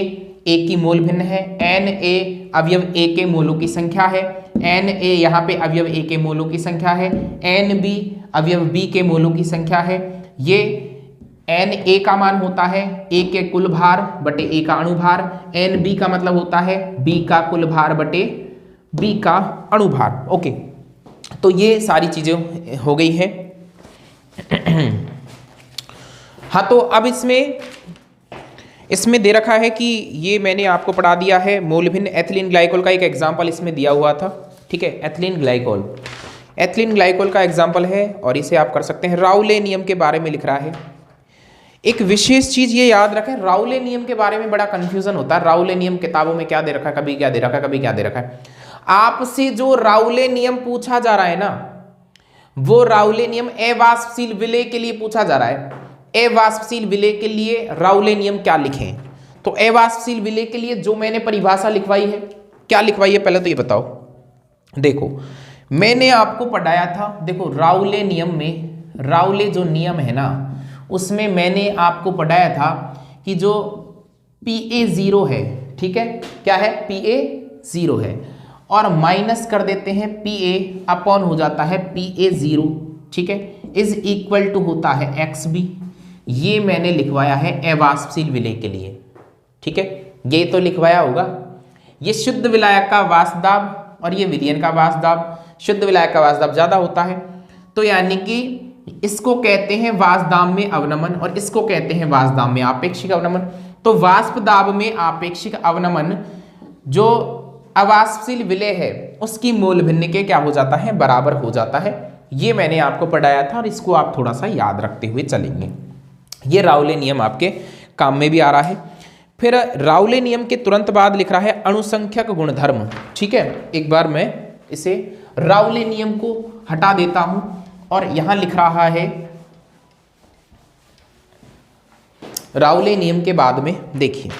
की मोल भिन्न है, एन ए अवयव ए के मोलों की संख्या है, एन ए यहाँ पे अवयव ए के मोलों की संख्या है, एन बी अवयव बी के मोलों की संख्या है। ये एन ए का मान होता है ए के कुल भार बटे ए का अणुभार, एन बी का मतलब होता है बी का कुल भार बटे बी का अणुभार, ओके। तो ये सारी चीजें हो गई है। हाँ, तो अब इसमें दे रखा है कि ये मैंने आपको पढ़ा दिया है मोल भिन्न एथिलीन ग्लाइकोल का एक एग्जाम्पल इसमें दिया हुआ था, ठीक है। एथिलीन ग्लाइकोल का एग्जाम्पल है और इसे आप कर सकते हैं। राउले नियम के बारे में लिख रहा है। एक विशेष चीज ये याद रखें, राउले नियम के बारे में बड़ा कंफ्यूजन होता है। राउले नियम किताबों में क्या दे रखा है, कभी क्या दे रखा है, कभी क्या दे रखा है। आपसे जो राउले नियम पूछा जा रहा है ना, वो राउले नियम अवाष्पशील विलय के लिए पूछा जा रहा है। अवाष्पशील विलय के लिए राउले नियम क्या लिखें? तो अवाष्पशील विलय के लिए जो मैंने परिभाषा लिखवाई है, क्या लिखवाई है पहले तो ये बताओ। देखो, मैंने आपको पढ़ाया था, देखो राउले नियम में, राउले जो नियम है ना, उसमें मैंने आपको पढ़ाया था कि जो PA0 है, ठीक है, क्या है, PA0 है, और माइनस कर देते हैं PA अपॉन हो जाता है PA0, ठीक है, इज इक्वल टू होता है XB। ये मैंने लिखवाया है अवाष्पशील विलय के लिए, ठीक है, ये तो लिखवाया होगा। ये शुद्ध विलायक का वाष्प दाब और ये विलयन का वाष्प दाब, शुद्ध विलायक का वाष्प दाब ज्यादा होता है, तो यानी कि इसको कहते हैं वाष्पदाब अवनमन और इसको कहते हैं वाष्पदाब में आपेक्षिक अवनमन। तो वाष्प दाब में आपेक्षिक अवनमन जो अवाष्पशील विलेय है उसकी मोल भिन्न के क्या हो जाता है, बराबर हो जाता है। ये मैंने आपको पढ़ाया था और इसको आप थोड़ा सा याद रखते हुए चलेंगे। ये राउले नियम आपके काम में भी आ रहा है। फिर राउले नियम के तुरंत बाद लिख रहा है अणुसंख्यक गुणधर्म। ठीक है, एक बार मैं इसे राउले नियम को हटा देता हूं और यहां लिख रहा है राउले नियम के बाद में देखिए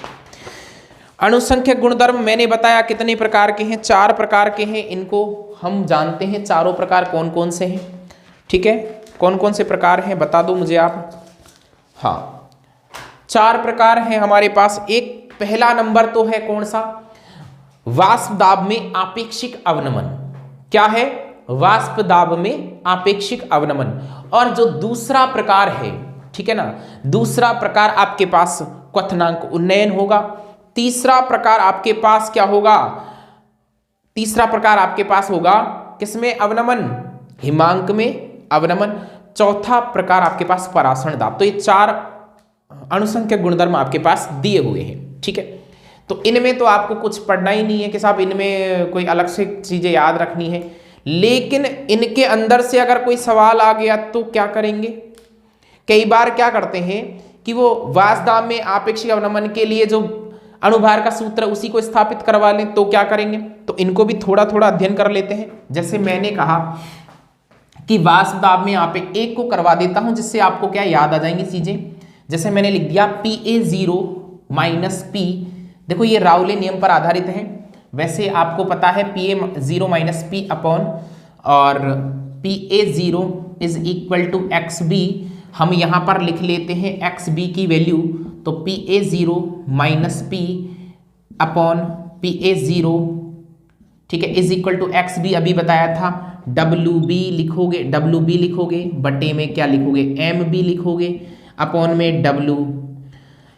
अणुसंख्यक गुणधर्म मैंने बताया कितने प्रकार के हैं, 4 प्रकार के हैं। इनको हम जानते हैं चारों प्रकार कौन कौन से हैं। ठीक है, कौन कौन से प्रकार हैं बता दो मुझे आप। हाँ, 4 प्रकार हैं हमारे पास। एक पहला नंबर तो है कौन सा, वाष्प दाब में आपेक्षिक अवनमन। क्या है, वाष्प दाब में आपेक्षिक अवनमन। और जो दूसरा प्रकार है, ठीक है ना, दूसरा प्रकार आपके पास क्वथनांक उन्नयन होगा। तीसरा प्रकार आपके पास क्या होगा, तीसरा प्रकार आपके पास होगा किसमें अवनमन, हिमांक में अवनमन। चौथा प्रकार आपके पास परासरण दाब। तो ये 4 अणुसंख्यक गुणधर्म आपके पास दिए हुए हैं। ठीक है, तो इनमें तो आपको कुछ पढ़ना ही नहीं है कि साहब इनमें कोई अलग से चीजें याद रखनी है, लेकिन इनके अंदर से अगर कोई सवाल आ गया तो क्या करेंगे। कई बार क्या करते हैं कि वो वाष्प दाब में आपेक्षिक अवनमन के लिए जो अणुभार का सूत्र उसी को स्थापित करवा लें, तो क्या करेंगे, तो इनको भी थोड़ा थोड़ा अध्ययन कर लेते हैं। जैसे मैंने कहा कि वाष्प दाब में आप एक को करवा देता हूं जिससे आपको क्या याद आ जाएंगी चीजें। जैसे मैंने लिख दिया PA0 माइनस P। देखो ये राउले नियम पर आधारित है। वैसे आपको पता है PA0 माइनस P अपॉन और PA0 is equal to XB। हम यहां पर लिख लेते हैं XB की वैल्यू, तो PA0 minus P upon PA0, ठीक है, इज इक्वल टू XB अभी बताया था। WB लिखोगे बटे में क्या लिखोगे, MB लिखोगे अपॉन में W।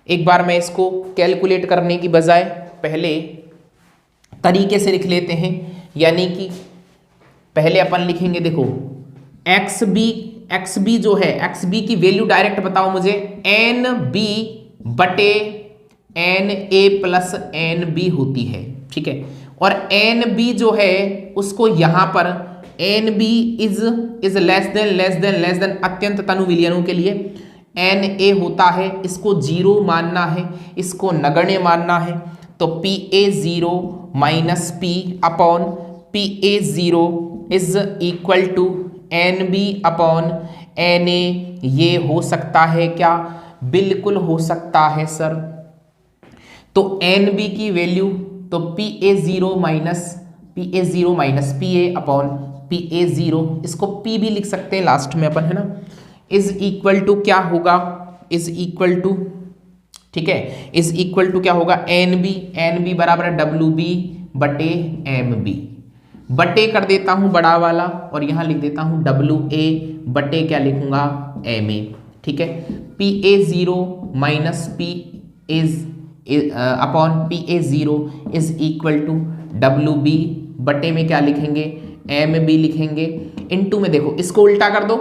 एक बार मैं इसको कैलकुलेट करने की बजाय पहले तरीके से लिख लेते हैं, यानी कि पहले अपन लिखेंगे, देखो XB जो है, XB की वैल्यू डायरेक्ट बताओ मुझे, NB बटे NA प्लस NB होती है। ठीक है, और NB जो है उसको यहां पर NB इज लेस देन अत्यंत तनु विलयनों के लिए NA होता है, इसको 0 मानना है, इसको नगण्य मानना है। तो PA0 minus P upon PA0 is equal to NB upon NA। ये हो सकता है क्या, बिल्कुल हो सकता है सर। तो NB की वैल्यू तो PA0 minus PA upon PA0, इसको P भी लिख सकते हैं लास्ट में अपन, है ना, इज इक्वल टू क्या होगा, इज इक्वल टू, ठीक है, इज इक्वल टू क्या होगा, NB बराबर है WB बटे MB। बटे कर देता हूं बड़ा वाला और यहां लिख देता हूं WA बटे क्या लिखूंगा, MA। ठीक है, PA0 minus P is upon PA0 is equal to WB बटे में क्या लिखेंगे, MB लिखेंगे। इनटू में देखो इसको उल्टा कर दो,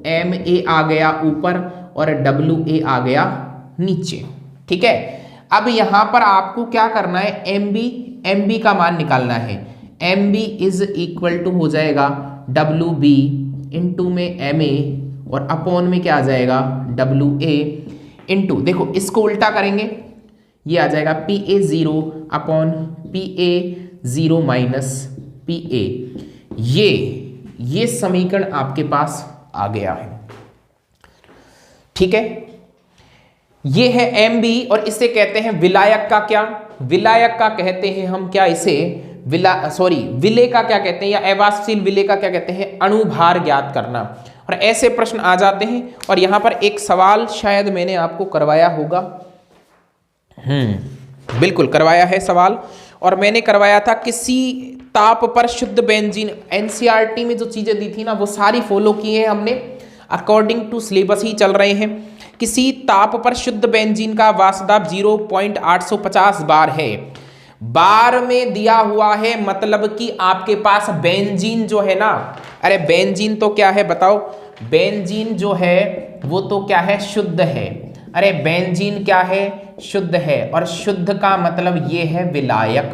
MA आ गया ऊपर और WA आ गया नीचे। ठीक है, अब यहां पर आपको क्या करना है, MB का मान निकालना है। MB इज इक्वल टू हो जाएगा WB इनटू में MA और अपॉन में क्या आ जाएगा, WA इनटू, देखो इसको उल्टा करेंगे, ये आ जाएगा PA0 upon PA0 minus PA। ये समीकरण आपके पास आ गया है। ठीक है, ये है MB और इसे कहते हैं विलायक का क्या, विलायक का कहते हैं हम क्या, इसे विलेय का क्या कहते हैं, या अवाष्पशील विलेय का क्या कहते हैं, अणुभार ज्ञात करना। और ऐसे प्रश्न आ जाते हैं। और यहां पर एक सवाल शायद मैंने आपको करवाया होगा, बिल्कुल करवाया है सवाल, और मैंने करवाया था किसी ताप पर शुद्ध बेंजीन। एनसीईआरटी में जो चीजें दी थी ना वो सारी फॉलो की है हमने, अकॉर्डिंग टू सिलेबस ही चल रहे हैं। किसी ताप पर शुद्ध बेंजीन का वाष्प दाब 0.850 बार है, बार में दिया हुआ है, मतलब कि आपके पास बेंजीन जो है ना, अरे बेंजीन तो क्या है बताओ, बेंजीन जो है वो तो क्या है, शुद्ध है। अरे बेंजीन क्या है, शुद्ध है, और शुद्ध का मतलब ये है विलायक,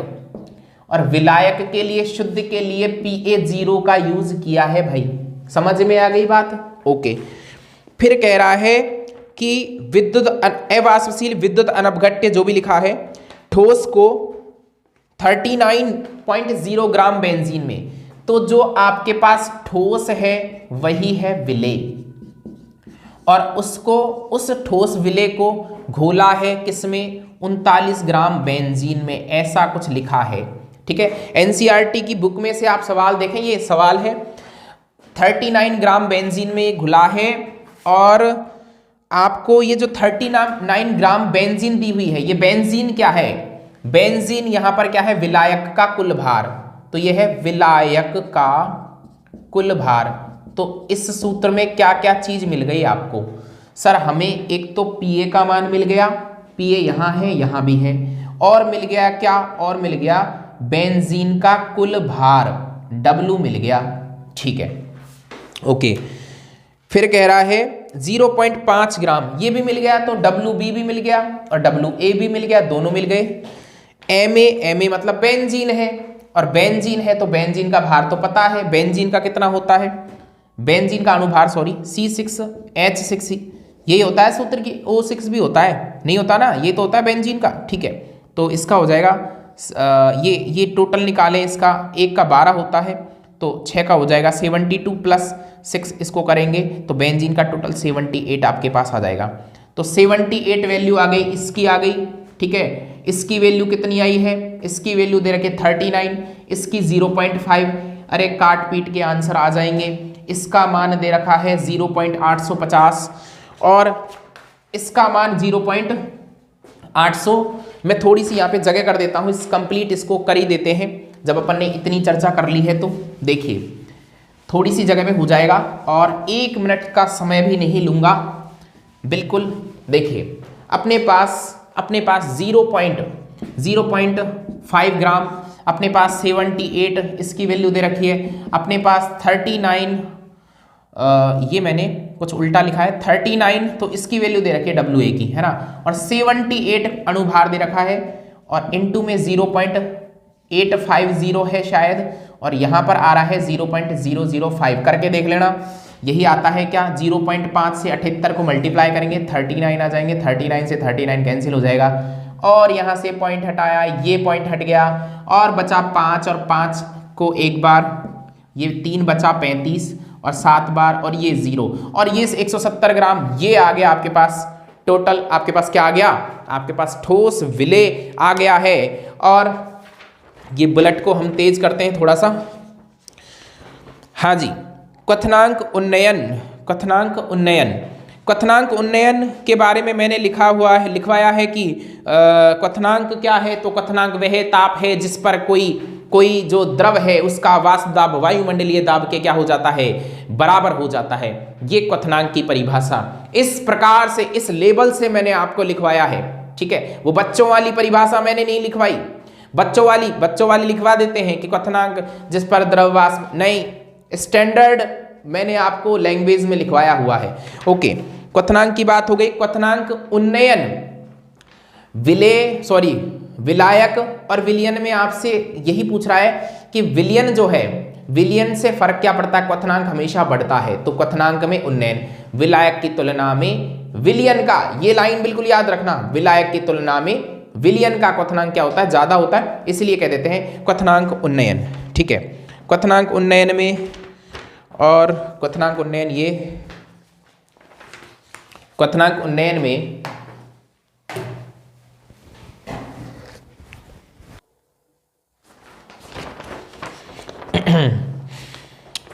और विलायक के लिए, शुद्ध के लिए Pa0 का यूज किया है भाई। समझ में आ गई बात? ओके। फिर कह रहा है कि विद्युत अवाष्पशील विद्युत अनपघट्य जो भी लिखा है, ठोस को 39.0 ग्राम बेंजीन में, तो जो आपके पास ठोस है वही है विलेय, और उसको, उस ठोस विलेय को घोला है किसमें, 39 ग्राम बेंजीन में, ऐसा कुछ लिखा है। ठीक है, एनसीईआरटी की बुक में से आप सवाल देखें, ये सवाल है 39 ग्राम बेंजीन में घुला है, और आपको ये जो 39 ग्राम बेंजीन दी हुई है, ये बेंजीन क्या है, बेंजीन यहां पर क्या है, विलायक का कुल भार, तो ये है विलायक का कुल भार। तो इस सूत्र में क्या क्या चीज मिल गई आपको? सर हमें एक तो पीए का मान मिल गया, पीए यहां है, यहां भी है, और मिल गया क्या, और मिल गया बेंजीन का कुल भार W मिल गया। ठीक है, ओके। फिर कह रहा है 0.5 ग्राम, ये भी मिल गया, तो WB भी मिल गया और WA भी मिल गया, दोनों मिल गए। Ma मतलब बेंजीन है, और बेंजीन है तो बेंजीन का भार तो पता है, बेंजीन का कितना होता है, बेंजीन का अणुभार सॉरी C6H6, यही होता है सूत्र की, O6 भी होता है, नहीं होता ना, ये तो होता है बेंजीन का। ठीक है, तो इसका हो जाएगा ये टोटल निकालें, इसका 1 का 12 होता है, तो 6 का हो जाएगा 72 प्लस 6 इसको करेंगे तो बेंजीन का टोटल 78 आपके पास आ जाएगा। तो 78 वैल्यू आ गई, इसकी आ गई। ठीक है, इसकी वैल्यू कितनी आई है, इसकी वैल्यू दे रखे 39, इसकी 0.5, अरे काट पीट के आंसर आ जाएंगे। इसका मान दे रखा है 0.850 और इसका मान 0.800। मैं थोड़ी सी यहाँ पे जगह कर देता हूँ, इस कंप्लीट इसको कर ही देते हैं, जब अपन ने इतनी चर्चा कर ली है तो देखिए थोड़ी सी जगह में हो जाएगा, और 1 मिनट का समय भी नहीं लूँगा बिल्कुल। देखिए अपने पास 0.5 ग्राम, अपने पास 78 इसकी वैल्यू दे रखी है, अपने पास 39 ये मैंने कुछ उल्टा लिखा है, 39 तो इसकी वैल्यू दे रखी है WA की, है ना, और 78 अणुभार दे रखा है, और इनटू में 0.850 है शायद, और यहाँ पर आ रहा है 0.005, करके देख लेना। यही आता है क्या, 0.5 से 78 को मल्टीप्लाई करेंगे 39 आ जाएंगे, 39 से 39 कैंसिल हो जाएगा, और यहाँ से पॉइंट हटाया, ये पॉइंट हट गया, और बचा 5, और 5 को एक बार, ये 3 बचा 35, और 7 बार, और ये 0, और ये 170 ग्राम, ये आ गया आपके पास टोटल। आपके पास क्या आ गया, आपके पास ठोस विलेय आ गया है। और ये बुलेट को हम तेज करते हैं थोड़ा सा। हाँ जी, क्वथनांक उन्नयन के बारे में मैंने लिखवाया है कि क्वथनांक क्या है, तो क्वथनांक वह ताप है जिस पर कोई जो द्रव है उसका वाष्प दाब वायुमंडलीय दाब के क्या हो जाता है, बराबर हो जाता है। ये क्वथनांक की परिभाषा इस प्रकार से, इस लेवल से मैंने आपको लिखवाया है। ठीक है, वो बच्चों वाली परिभाषा मैंने नहीं लिखवाई, बच्चों वाली लिखवा देते हैं कि क्वथनांक जिस पर द्रव वाष्प, नहीं, स्टैंडर्ड मैंने आपको लैंग्वेज में लिखवाया हुआ है। ओके, क्वथनांक की बात हो गई। क्वथनांक उन्नयन, विलायक और विलयन में आपसे यही पूछ रहा है कि विलयन जो है, विलयन से फर्क क्या पड़ता है, क्वथनांक हमेशा बढ़ता है, तो क्वथनांक में उन्नयन, विलायक की तुलना में विलयन का, ये लाइन बिल्कुल याद रखना, विलायक की तुलना में विलयन का क्वथनांक क्या होता है, ज्यादा होता है, इसलिए कह देते हैं क्वथनांक उन्नयन। ठीक है, क्वथनांक उन्नयन में, और क्वथनांक उन्नयन, ये क्वथनांक उन्नयन में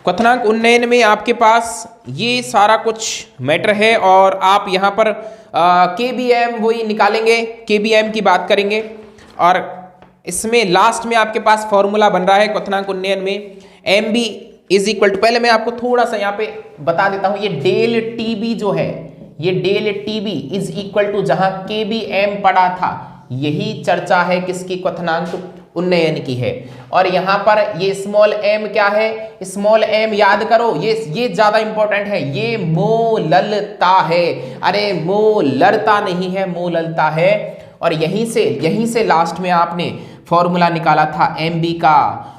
क्वथनांक उन्नयन में आपके पास ये सारा कुछ मैटर है, और आप यहाँ पर KBM वही निकालेंगे, KBM की बात करेंगे, और इसमें लास्ट में आपके पास फॉर्मूला बन रहा है क्वथनांक उन्नयन में, MB इज इक्वल टू, पहले मैं आपको थोड़ा सा यहाँ पे बता देता हूँ, ये डेल TB जो है, ये del TB is equal to, जहां KBM पड़ा था, यही चर्चा है किसकी, क्वथनांक उन्नयन की है। और यहां पर ये स्मॉल m क्या है, स्मॉल m याद करो, ये ज्यादा इंपॉर्टेंट है, ये मोललता है। अरे मोलरता नहीं है, मोललता है। और यहीं से लास्ट में आपने फॉर्मूला निकाला था MB का,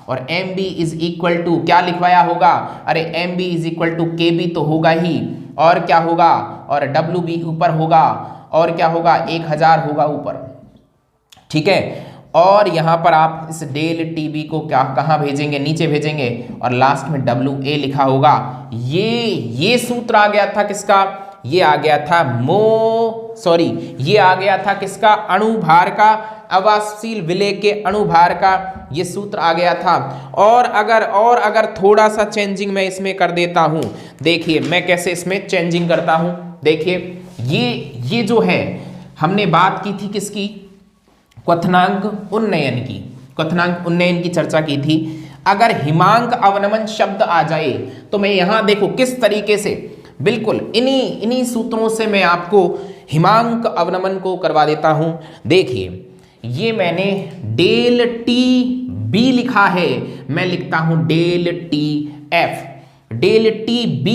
और MB इज इक्वल टू क्या लिखवाया होगा, अरे MB is equal to KB तो होगा ही, और क्या होगा, और WB ऊपर होगा, और क्या होगा, 1000 होगा ऊपर, ठीक है। और यहां पर आप इस डेल TB को क्या कहां भेजेंगे, नीचे भेजेंगे, और लास्ट में WA लिखा होगा। ये सूत्र आ गया था किसका, ये आ गया था ये आ गया था किसका, अणुभार का, अवाष्पशील विलेय के अणुभार का ये सूत्र आ गया था। और अगर थोड़ा सा चेंजिंग मैं इसमें कर देता हूं, देखिए मैं कैसे इसमें चेंजिंग करता हूं। देखिए ये जो है हमने बात की थी किसकी, क्वथनांक उन्नयन की, क्वथनांक उन्नयन की चर्चा की थी। अगर हिमांक अवनमन शब्द आ जाए तो मैं यहां देखो किस तरीके से, बिल्कुल इन्हीं सूत्रों से मैं आपको हिमांक अवनमन को करवा देता हूं। देखिए ये मैंने डेल TB लिखा है, मैं लिखता हूं del TF, del TB,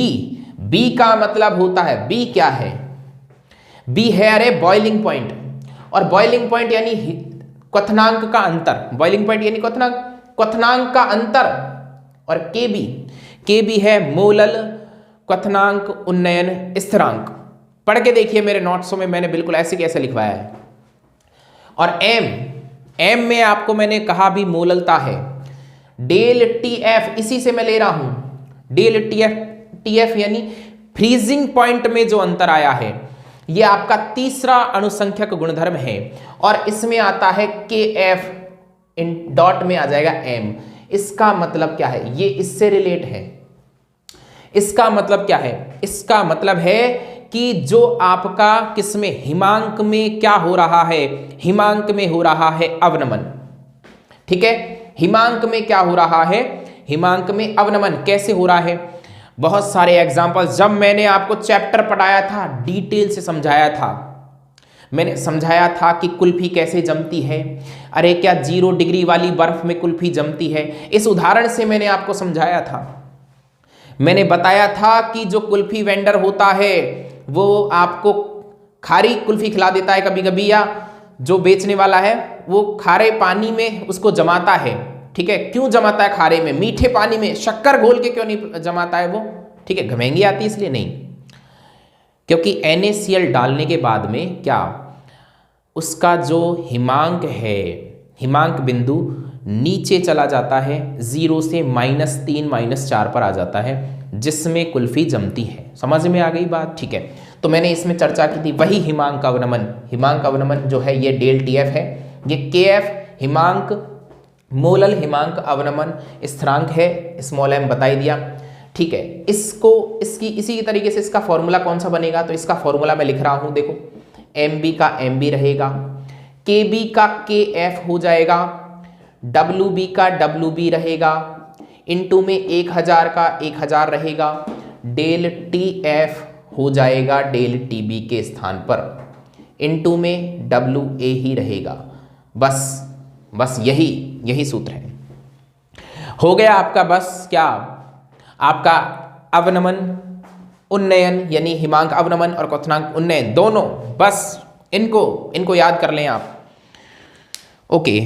B का मतलब होता है, B क्या है, B है अरे बॉइलिंग पॉइंट, और बॉइलिंग पॉइंट यानी क्वथनांक का अंतर, बॉइलिंग पॉइंट यानी क्वथनांक का अंतर। और KB है मोलल क्वथनांक उन्नयन स्थिरांक। पढ़ के देखिए मेरे नोट्सों में मैंने बिल्कुल ऐसे कैसे लिखवाया है। और M में आपको मैंने कहा भी मोललता है। डेल TF इसी से मैं ले रहा हूं, डेल TF यानी फ्रीजिंग पॉइंट में जो अंतर आया है, ये आपका तीसरा अणुसंख्यक गुणधर्म है। और इसमें आता है KF, इन डॉट में आ जाएगा M। इसका मतलब क्या है, ये इससे रिलेट है। इसका मतलब क्या है, इसका मतलब है कि जो आपका किसमें, हिमांक में क्या हो रहा है, हिमांक में हो रहा है अवनमन, ठीक है। हिमांक में क्या हो रहा है, हिमांक में अवनमन कैसे हो रहा है, बहुत सारे एग्जाम्पल जब मैंने आपको चैप्टर पढ़ाया था, डिटेल से समझाया था। मैंने समझाया था कि कुल्फी कैसे जमती है, अरे क्या 0 डिग्री वाली बर्फ में कुल्फी जमती है, इस उदाहरण से मैंने आपको समझाया था। मैंने बताया था कि जो कुल्फी वेंडर होता है वो आपको खारी कुल्फी खिला देता है कभी कभी, या जो बेचने वाला है वो खारे पानी में उसको जमाता है, ठीक है। क्यों जमाता है खारे में, मीठे पानी में शक्कर घोल के क्यों नहीं जमाता है वो, ठीक है, महंगी आती है इसलिए नहीं, क्योंकि NaCl डालने के बाद में क्या उसका जो हिमांक है, हिमांक बिंदु नीचे चला जाता है, 0 से -3 -4 पर आ जाता है, जिसमें कुल्फी जमती है। समझ में आ गई बात, ठीक है। तो मैंने इसमें चर्चा की थी वही हिमांक अवनमन, हिमांक अवनमन जो है ये डेल TF है, ये KF हिमांक मोलल हिमांक अवनमन स्थिरांक है, स्मॉल m बताई दिया, ठीक है। इसकी इसी तरीके से इसका फॉर्मूला कौन सा बनेगा, तो इसका फॉर्मूला मैं लिख रहा हूं, देखो MB का MB रहेगा, KB का KF हो जाएगा, WB का WB रहेगा, इनटू में 1000 का 1000 रहेगा, डेल TF हो जाएगा डेल TB के स्थान पर, इनटू में WA ही रहेगा। बस यही सूत्र है, हो गया आपका। बस क्या आपका अवनमन उन्नयन यानी हिमांक अवनमन और क्वथनांक उन्नयन दोनों, बस इनको याद कर लें आप। ओके,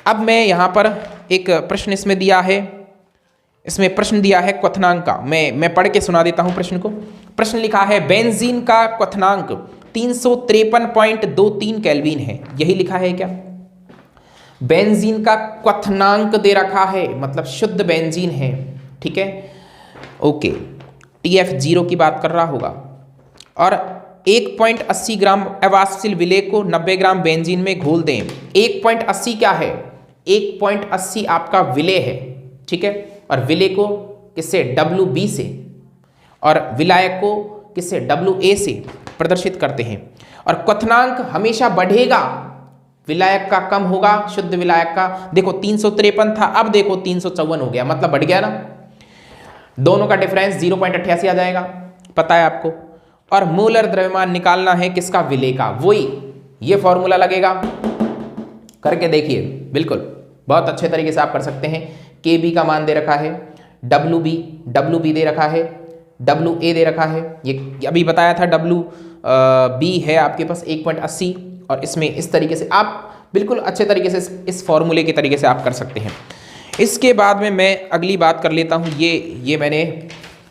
अब मैं यहाँ पर एक प्रश्न इसमें दिया है, इसमें प्रश्न दिया है क्वथनांक का, मैं पढ़ के सुना देता हूँ प्रश्न को। प्रश्न लिखा है बेंजीन का क्वथनांक 353.23 केल्विन है, यही लिखा है क्या। बेंजीन का क्वथनांक दे रखा है, मतलब शुद्ध बेंजीन है, ठीक है। ओके, TF 0 की बात कर रहा होगा, और 1.80 ग्राम अवाष्पशील विलेय को 90 ग्राम बेंजीन में घोल दें। 1.80 क्या है, 1.80 आपका विलेय है, ठीक है, और विलेय को किससे, WB से, और विलायक को किससे, WA से प्रदर्शित करते हैं। और क्वथनांक हमेशा बढ़ेगा, विलायक का कम होगा, शुद्ध विलायक का। देखो 353 था, अब देखो 354 हो गया, मतलब बढ़ गया ना, दोनों का डिफरेंस 0.88 आ जाएगा, पता है आपको। और मोलर द्रव्यमान निकालना है किसका, विलेय का, वही ये फॉर्मूला लगेगा, करके देखिए बिल्कुल। बहुत अच्छे तरीके से आप कर सकते हैं। के बी का मान दे रखा है, डब्लू बी दे रखा है, डब्लू ए दे रखा है, ये अभी बताया था डब्लू बी है आपके पास 1.80, और इसमें इस तरीके से आप बिल्कुल अच्छे तरीके से इस फॉर्मूले के तरीके से आप कर सकते हैं। इसके बाद में मैं अगली बात कर लेता हूँ, ये मैंने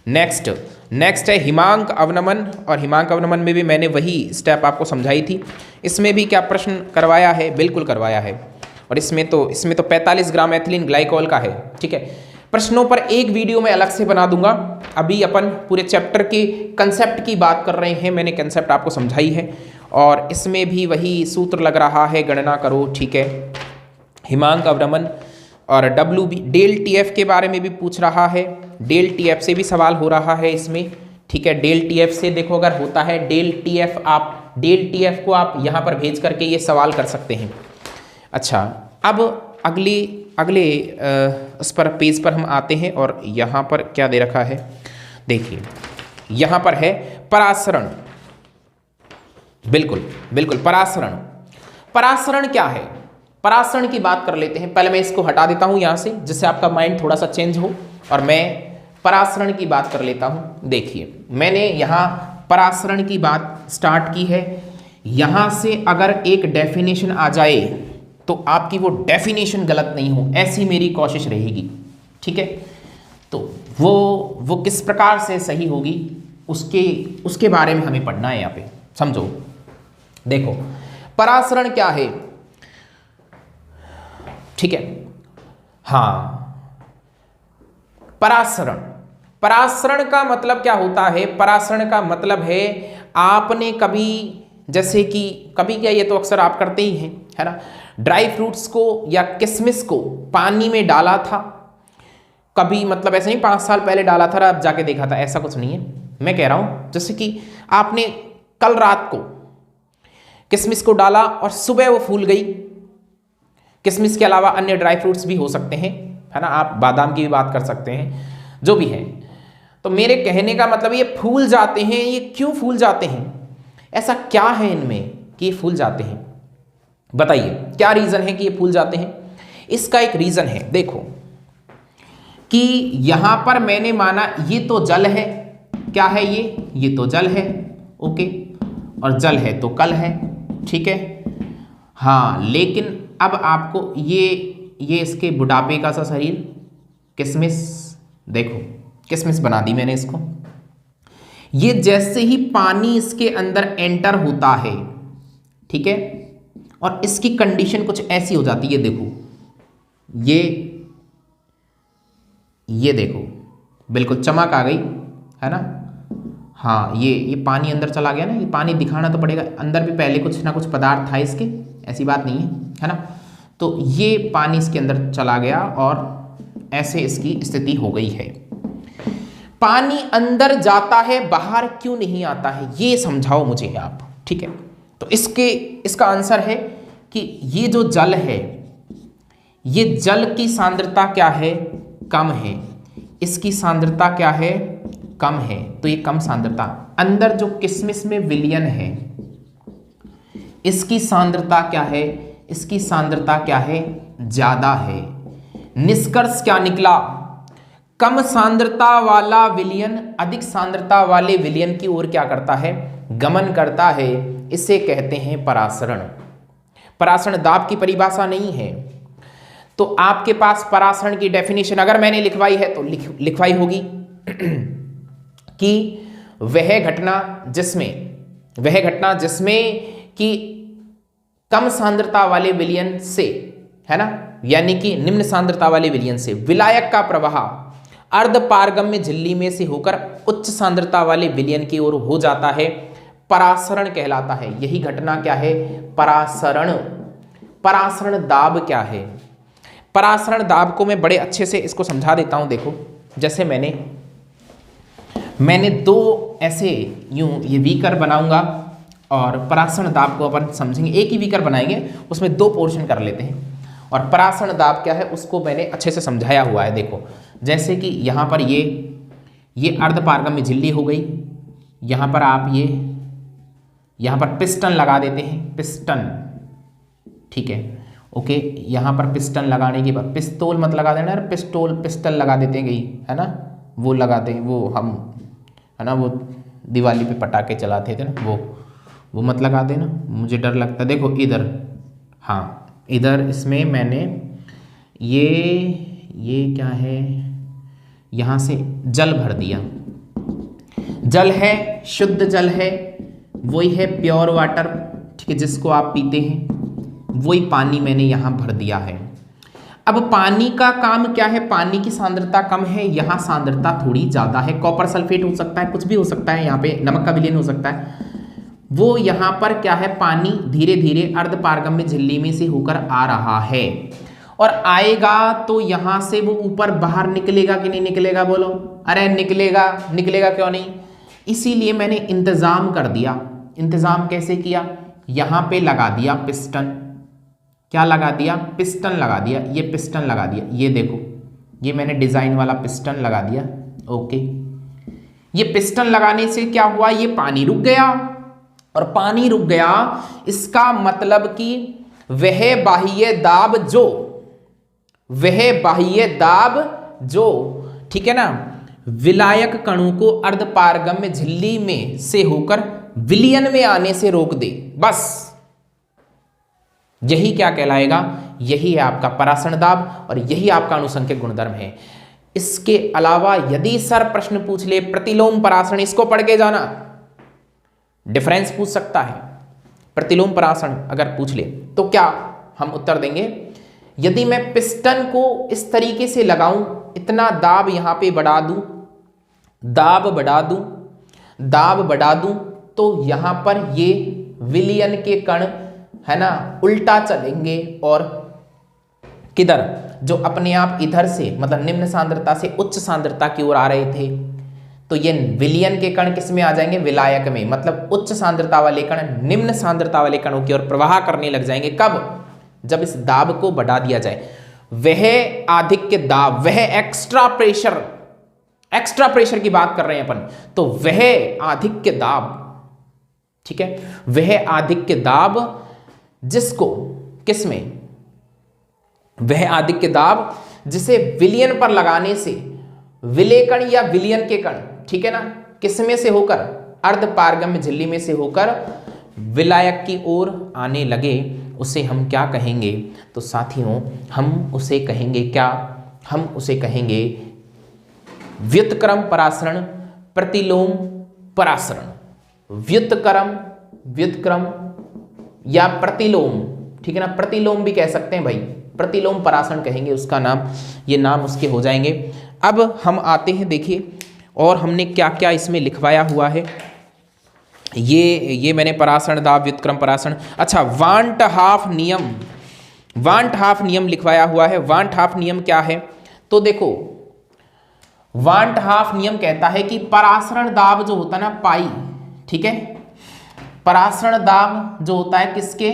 नेक्स्ट है हिमांक अवनमन, और हिमांक अवनमन में भी मैंने वही स्टेप आपको समझाई थी। इसमें भी क्या प्रश्न करवाया है, बिल्कुल करवाया है, और इसमें तो 45 ग्राम एथिलीन ग्लाइकोल का है। ठीक है, प्रश्नों पर एक वीडियो में अलग से बना दूंगा। अभी अपन पूरे चैप्टर के कंसेप्ट की बात कर रहे हैं, मैंने कंसेप्ट आपको समझाई है, और इसमें भी वही सूत्र लग रहा है, गणना करो। ठीक है, हिमांक अवनमन और W B, del T F के बारे में भी पूछ रहा है, डेल टी एफ से भी सवाल हो रहा है इसमें। ठीक है, डेल टी एफ से देखो अगर होता है डेल टी एफ को आप यहाँ पर भेज करके ये सवाल कर सकते हैं। अच्छा, अब अगले उस पर पेज पर हम आते हैं, और यहाँ पर क्या दे रखा है देखिए, यहाँ पर है परासरण। बिल्कुल परासरण क्या है, परासरण की बात कर लेते हैं। पहले मैं इसको हटा देता हूँ यहाँ से, जिससे आपका माइंड थोड़ा सा चेंज हो, और मैं परासरण की बात कर लेता हूँ। देखिए, मैंने यहाँ परासरण की बात स्टार्ट की है। यहाँ से अगर एक डेफिनेशन आ जाए तो आपकी वो डेफिनेशन गलत नहीं हो, ऐसी मेरी कोशिश रहेगी। ठीक है, तो वो किस प्रकार से सही होगी उसके बारे में हमें पढ़ना है यहाँ पे, समझो। देखो, परासरण क्या है, ठीक है, हाँ, परासरण का मतलब क्या होता है? परासरण का मतलब है आपने कभी, जैसे कि कभी क्या, ये तो अक्सर आप करते ही हैं, है ना, ड्राई फ्रूट्स को या किशमिश को पानी में डाला था कभी, मतलब ऐसे नहीं 5 साल पहले डाला था अब जाके देखा था, ऐसा कुछ नहीं है। मैं कह रहा हूं जैसे कि आपने कल रात को किशमिश को डाला और सुबह वो फूल गई। किशमिश के अलावा अन्य ड्राई फ्रूट्स भी हो सकते हैं, है ना, आप बादाम की भी बात कर सकते हैं, जो भी है। तो मेरे कहने का मतलब ये फूल जाते हैं, ये क्यों फूल जाते हैं? ऐसा क्या है इनमें कि ये फूल जाते हैं? बताइए क्या रीजन है कि ये फूल जाते हैं? इसका एक रीजन है, देखो कि यहां पर मैंने माना ये तो जल है, क्या है ये तो जल है, ओके, और जल है तो कल है, ठीक है, हाँ, लेकिन अब आपको ये इसके बुढ़ापे का सा शरीर, किशमिश, देखो किशमिश बना दी मैंने इसको। ये जैसे ही पानी इसके अंदर एंटर होता है, ठीक है, और इसकी कंडीशन कुछ ऐसी हो जाती है, देखो ये देखो बिल्कुल चमक आ गई, है ना, हाँ, ये पानी अंदर चला गया ना, ये पानी दिखाना तो पड़ेगा, अंदर भी पहले कुछ ना कुछ पदार्थ था इसके, ऐसी बात नहीं है ना। तो ये पानी इसके अंदर चला गया और ऐसे इसकी स्थिति हो गई है। पानी अंदर जाता है, बाहर क्यों नहीं आता है, ये समझाओ मुझे आप, ठीक है। तो इसका आंसर है कि ये जो जल है, ये जल की सांद्रता क्या है? कम है। इसकी सांद्रता क्या है? कम है। तो ये कम सांद्रता, अंदर जो किशमिश में विलयन है, इसकी सांद्रता क्या है? इसकी सांद्रता क्या है? ज्यादा है। निष्कर्ष क्या निकला? कम सांद्रता वाला विलयन अधिक सांद्रता वाले विलयन की ओर क्या करता है? गमन करता है। इसे कहते हैं परासरण। परासरण दाब की परिभाषा नहीं है। तो आपके पास परासरण की डेफिनेशन अगर मैंने लिखवाई है तो लिखवाई होगी कि वह घटना जिसमें कि कम सांद्रता वाले विलयन से, है ना, यानी कि निम्न सांद्रता वाले विलयन से विलायक का प्रवाह अर्धपारगम्य झिल्ली में से होकर उच्च सांद्रता वाले विलयन की ओर हो जाता है, परासरण कहलाता है। यही घटना क्या है? परासरण। परासरण दाब क्या है? परासरण दाब को मैं बड़े अच्छे से इसको समझा देता हूं। देखो, जैसे मैंने दो ऐसे यूं ये बीकर बनाऊंगा और परासरण दाब को अपन समझेंगे। एक ही बीकर बनाएंगे, उसमें दो पोर्शन कर लेते हैं, और परासरण दाब क्या है उसको मैंने अच्छे से समझाया हुआ है। देखो, जैसे कि यहाँ पर ये अर्धपारगम्य झिल्ली हो गई, यहाँ पर आप यहाँ पर पिस्टन लगा देते हैं, पिस्टन, ठीक है, ओके, यहाँ पर पिस्टन लगाने के बाद, पिस्तौल मत लगा देना यार, पिस्टल लगा देते हैं कहीं, है ना, वो लगाते हैं, वो हम, है ना, वो दिवाली पे पटाखे चलाते थे ना, वो मत लगा देना, मुझे डर लगता है। देखो इधर, हाँ इधर इसमें मैंने ये क्या है, यहाँ से जल भर दिया, जल है, शुद्ध जल है, वही है प्योर वाटर, ठीक है, जिसको आप पीते हैं, वही पानी मैंने यहाँ भर दिया है। अब पानी का काम क्या है, पानी की सांद्रता कम है, यहाँ सांद्रता थोड़ी ज़्यादा है, कॉपर सल्फेट हो सकता है, कुछ भी हो सकता है, यहाँ पे नमक का विलयन हो सकता है, वो यहाँ पर क्या है, पानी धीरे धीरे अर्धपारगम्य झिल्ली में से होकर आ रहा है, और आएगा तो यहाँ से वो ऊपर बाहर निकलेगा कि नहीं निकलेगा, बोलो, अरे निकलेगा, निकलेगा क्यों नहीं, इसीलिए मैंने इंतजाम कर दिया। इंतजाम कैसे किया, यहाँ पे लगा दिया पिस्टन, क्या लगा दिया, पिस्टन लगा दिया, ये पिस्टन लगा दिया, ये देखो, ये मैंने डिजाइन वाला पिस्टन लगा दिया। ओके, ये पिस्टन लगाने से क्या हुआ, ये पानी रुक गया, और पानी रुक गया इसका मतलब कि वह बाह्य दाब जो, ठीक है ना, विलायक कणों को अर्धपारगम्य झिल्ली में से होकर विलयन में आने से रोक दे, बस यही क्या कहलाएगा, यही है आपका परासरण दाब, और यही आपका अनुसंख्यक गुणधर्म है। इसके अलावा यदि सर प्रश्न पूछ ले प्रतिलोम परासरण, इसको पढ़ के जाना, डिफरेंस पूछ सकता है, प्रतिलोम परासरण अगर पूछ ले तो क्या हम उत्तर देंगे, यदि मैं पिस्टन को इस तरीके से लगाऊं, इतना दाब यहां पे बढ़ा दूं, दाब बढ़ा दूं, तो यहां पर ये विलयन के कण, है ना, उल्टा चलेंगे, और किधर, जो अपने आप इधर से, मतलब निम्न सांद्रता से उच्च सांद्रता की ओर आ रहे थे, तो ये विलयन के कण किस में आ जाएंगे, विलायक में, मतलब उच्च सांद्रता वाले कण निम्न सांद्रता वाले कणों की ओर प्रवाह करने लग जाएंगे। कब, जब इस दाब को बढ़ा दिया जाए, वह आधिक्य दाब, वह एक्स्ट्रा प्रेशर की बात कर रहे हैं अपन, तो वह आधिक्य दाब, ठीक है, वह आधिक्य दाब जिसको, किसमें, वह आधिक्य दाब जिसे विलयन पर लगाने से विलेकण या विलयन के कण, ठीक है ना, किसमें से होकर, अर्धपारगम्य झिल्ली में से होकर विलायक की ओर आने लगे, उसे हम क्या कहेंगे, तो साथियों हम उसे कहेंगे क्या, हम उसे कहेंगे व्युत्क्रम परासरण, प्रतिलोम परासरण, व्युत्क्रम या प्रतिलोम, ठीक है ना, प्रतिलोम भी कह सकते हैं भाई, प्रतिलोम परासरण कहेंगे उसका नाम, ये नाम उसके हो जाएंगे। अब हम आते हैं, देखिए, और हमने क्या क्या इसमें लिखवाया हुआ है, ये मैंने परासरण दाब, व्युत्क्रम परासरण, अच्छा वांट हाफ नियम लिखवाया हुआ है। वांट हाफ नियम क्या है, तो देखो, वांट हाफ नियम कहता है कि परासरण दाब जो होता है ना, पाई, ठीक है, परासरण दाब जो होता है किसके,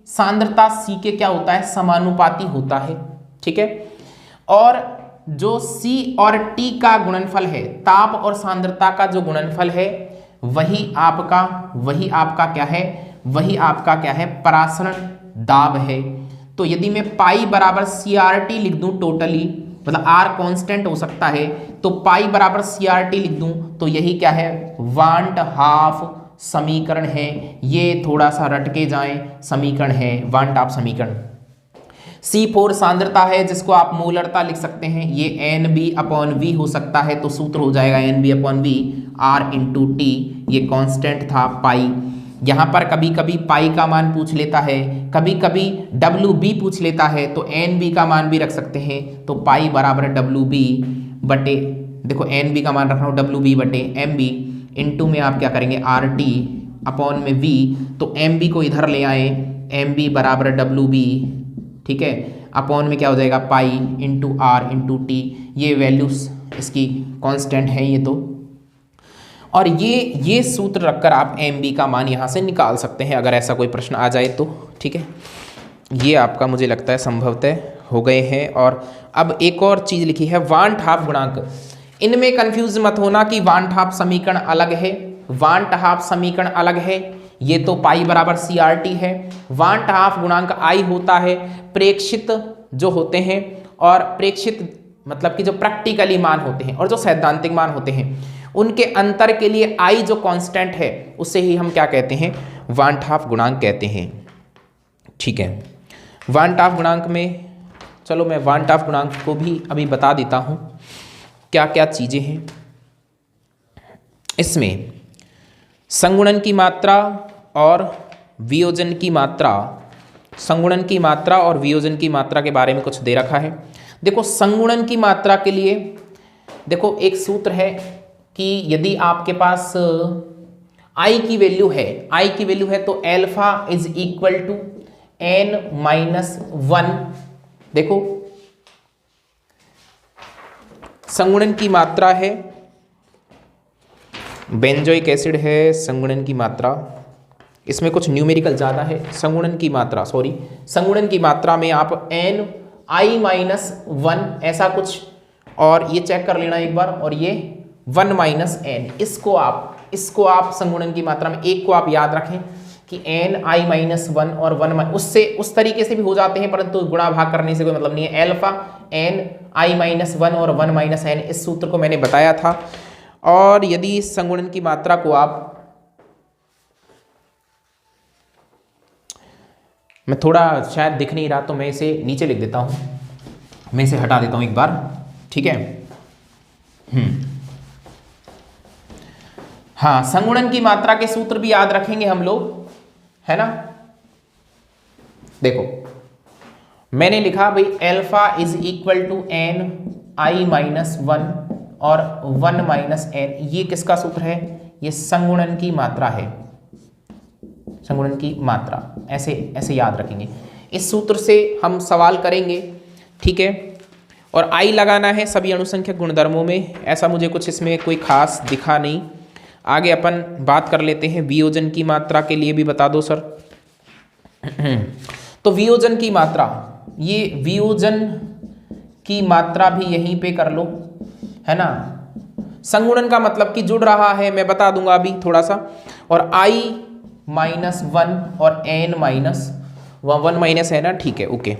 सांद्रता C के क्या होता है, समानुपाती होता है, ठीक है, और जो C और T का गुणनफल है, ताप और सांद्रता का जो गुणनफल है, वही आपका क्या है, परासरण दाब है। तो यदि मैं पाई बराबर CRT लिख दूं टोटली, मतलब R कांस्टेंट हो सकता है, तो पाई बराबर CRT लिख दूं, तो यही क्या है, वांट हाफ समीकरण है। ये थोड़ा सा रट के जाएं, समीकरण है, वांट हाफ समीकरण। C4 सांद्रता है, जिसको आप मोलरता लिख सकते हैं, ये NB/V हो सकता है, तो सूत्र हो जाएगा NB/V R × T, ये कांस्टेंट था पाई। यहाँ पर कभी कभी पाई का मान पूछ लेता है, कभी कभी WB पूछ लेता है, तो NB का मान भी रख सकते हैं, तो पाई बराबर WB बटे, देखो NB का मान रख रहा हूँ WB बटे MB, इनटू में आप क्या करेंगे RT/V, तो MB को इधर ले आए, MB बराबर WB, ठीक है, अपॉन में क्या हो जाएगा, पाई × R × T, ये वैल्यूज इसकी कांस्टेंट है ये तो, और ये सूत्र रखकर आप MB का मान यहाँ से निकाल सकते हैं, अगर ऐसा कोई प्रश्न आ जाए तो, ठीक है। ये आपका मुझे लगता है संभवतः हो गए हैं। और अब एक और चीज़ लिखी है, वांट हाफ गुणांक। इनमें कंफ्यूज मत होना कि वांट हाफ समीकरण अलग है, वांट हाफ समीकरण अलग है, ये तो पाई बराबर CRT है। वांट हाफ गुणांक I होता है प्रेक्षित जो होते हैं, और प्रेक्षित मतलब कि जो प्रैक्टिकली मान होते हैं और जो सैद्धांतिक मान होते हैं उनके अंतर के लिए I जो कांस्टेंट है उसे ही हम क्या कहते हैं, वांट हाफ गुणांक कहते हैं। ठीक है, वांट हाफ गुणांक में चलो मैं वांट हाफ गुणांक को भी अभी बता देता हूँ क्या क्या चीज़ें हैं इसमें। संगुणन की मात्रा और वियोजन की मात्रा, संगुणन की मात्रा और वियोजन की मात्रा के बारे में कुछ दे रखा है। देखो संगुणन की मात्रा के लिए देखो एक सूत्र है कि यदि आपके पास I की वैल्यू है तो alpha is equal to n-1। देखो संगुणन की मात्रा है, बेंजोइक एसिड है संगुणन की मात्रा, इसमें कुछ न्यूमेरिकल ज़्यादा है। संगुणन की मात्रा में आप n(i-1) ऐसा कुछ, और ये चेक कर लेना एक बार, और ये 1-n, इसको आप संगुणन की मात्रा में एक को आप याद रखें कि n(i-1) और 1 उससे उस तरीके से भी हो जाते हैं, परंतु गुणा भाग करने से कोई मतलब नहीं है। अल्फा n(i-1) और 1-n, इस सूत्र को मैंने बताया था। और यदि इस संगुणन की मात्रा को आप, मैं थोड़ा शायद दिख नहीं रहा तो मैं इसे नीचे लिख देता हूं, मैं इसे हटा देता हूं एक बार, ठीक है। हाँ, संगुणन की मात्रा के सूत्र भी याद रखेंगे हम लोग, है ना। देखो मैंने लिखा भाई alpha is equal to n(i-1) और 1-n, ये किसका सूत्र है, ये संगुणन की मात्रा है, संगुणन की मात्रा, ऐसे याद रखेंगे। इस सूत्र से हम सवाल करेंगे, ठीक है। और I लगाना है सभी अणुसंख्यक गुणधर्मों में, ऐसा मुझे कुछ इसमें कोई खास दिखा नहीं। आगे अपन बात कर लेते हैं वियोजन की मात्रा के लिए भी बता दो सर। तो वियोजन की मात्रा, ये वियोजन की मात्रा भी यहीं पे कर लो, है ना। संगुणन का मतलब कि जुड़ रहा है, मैं बता दूंगा अभी थोड़ा सा। और I-1 और n-1 है ना, ठीक है, ओके।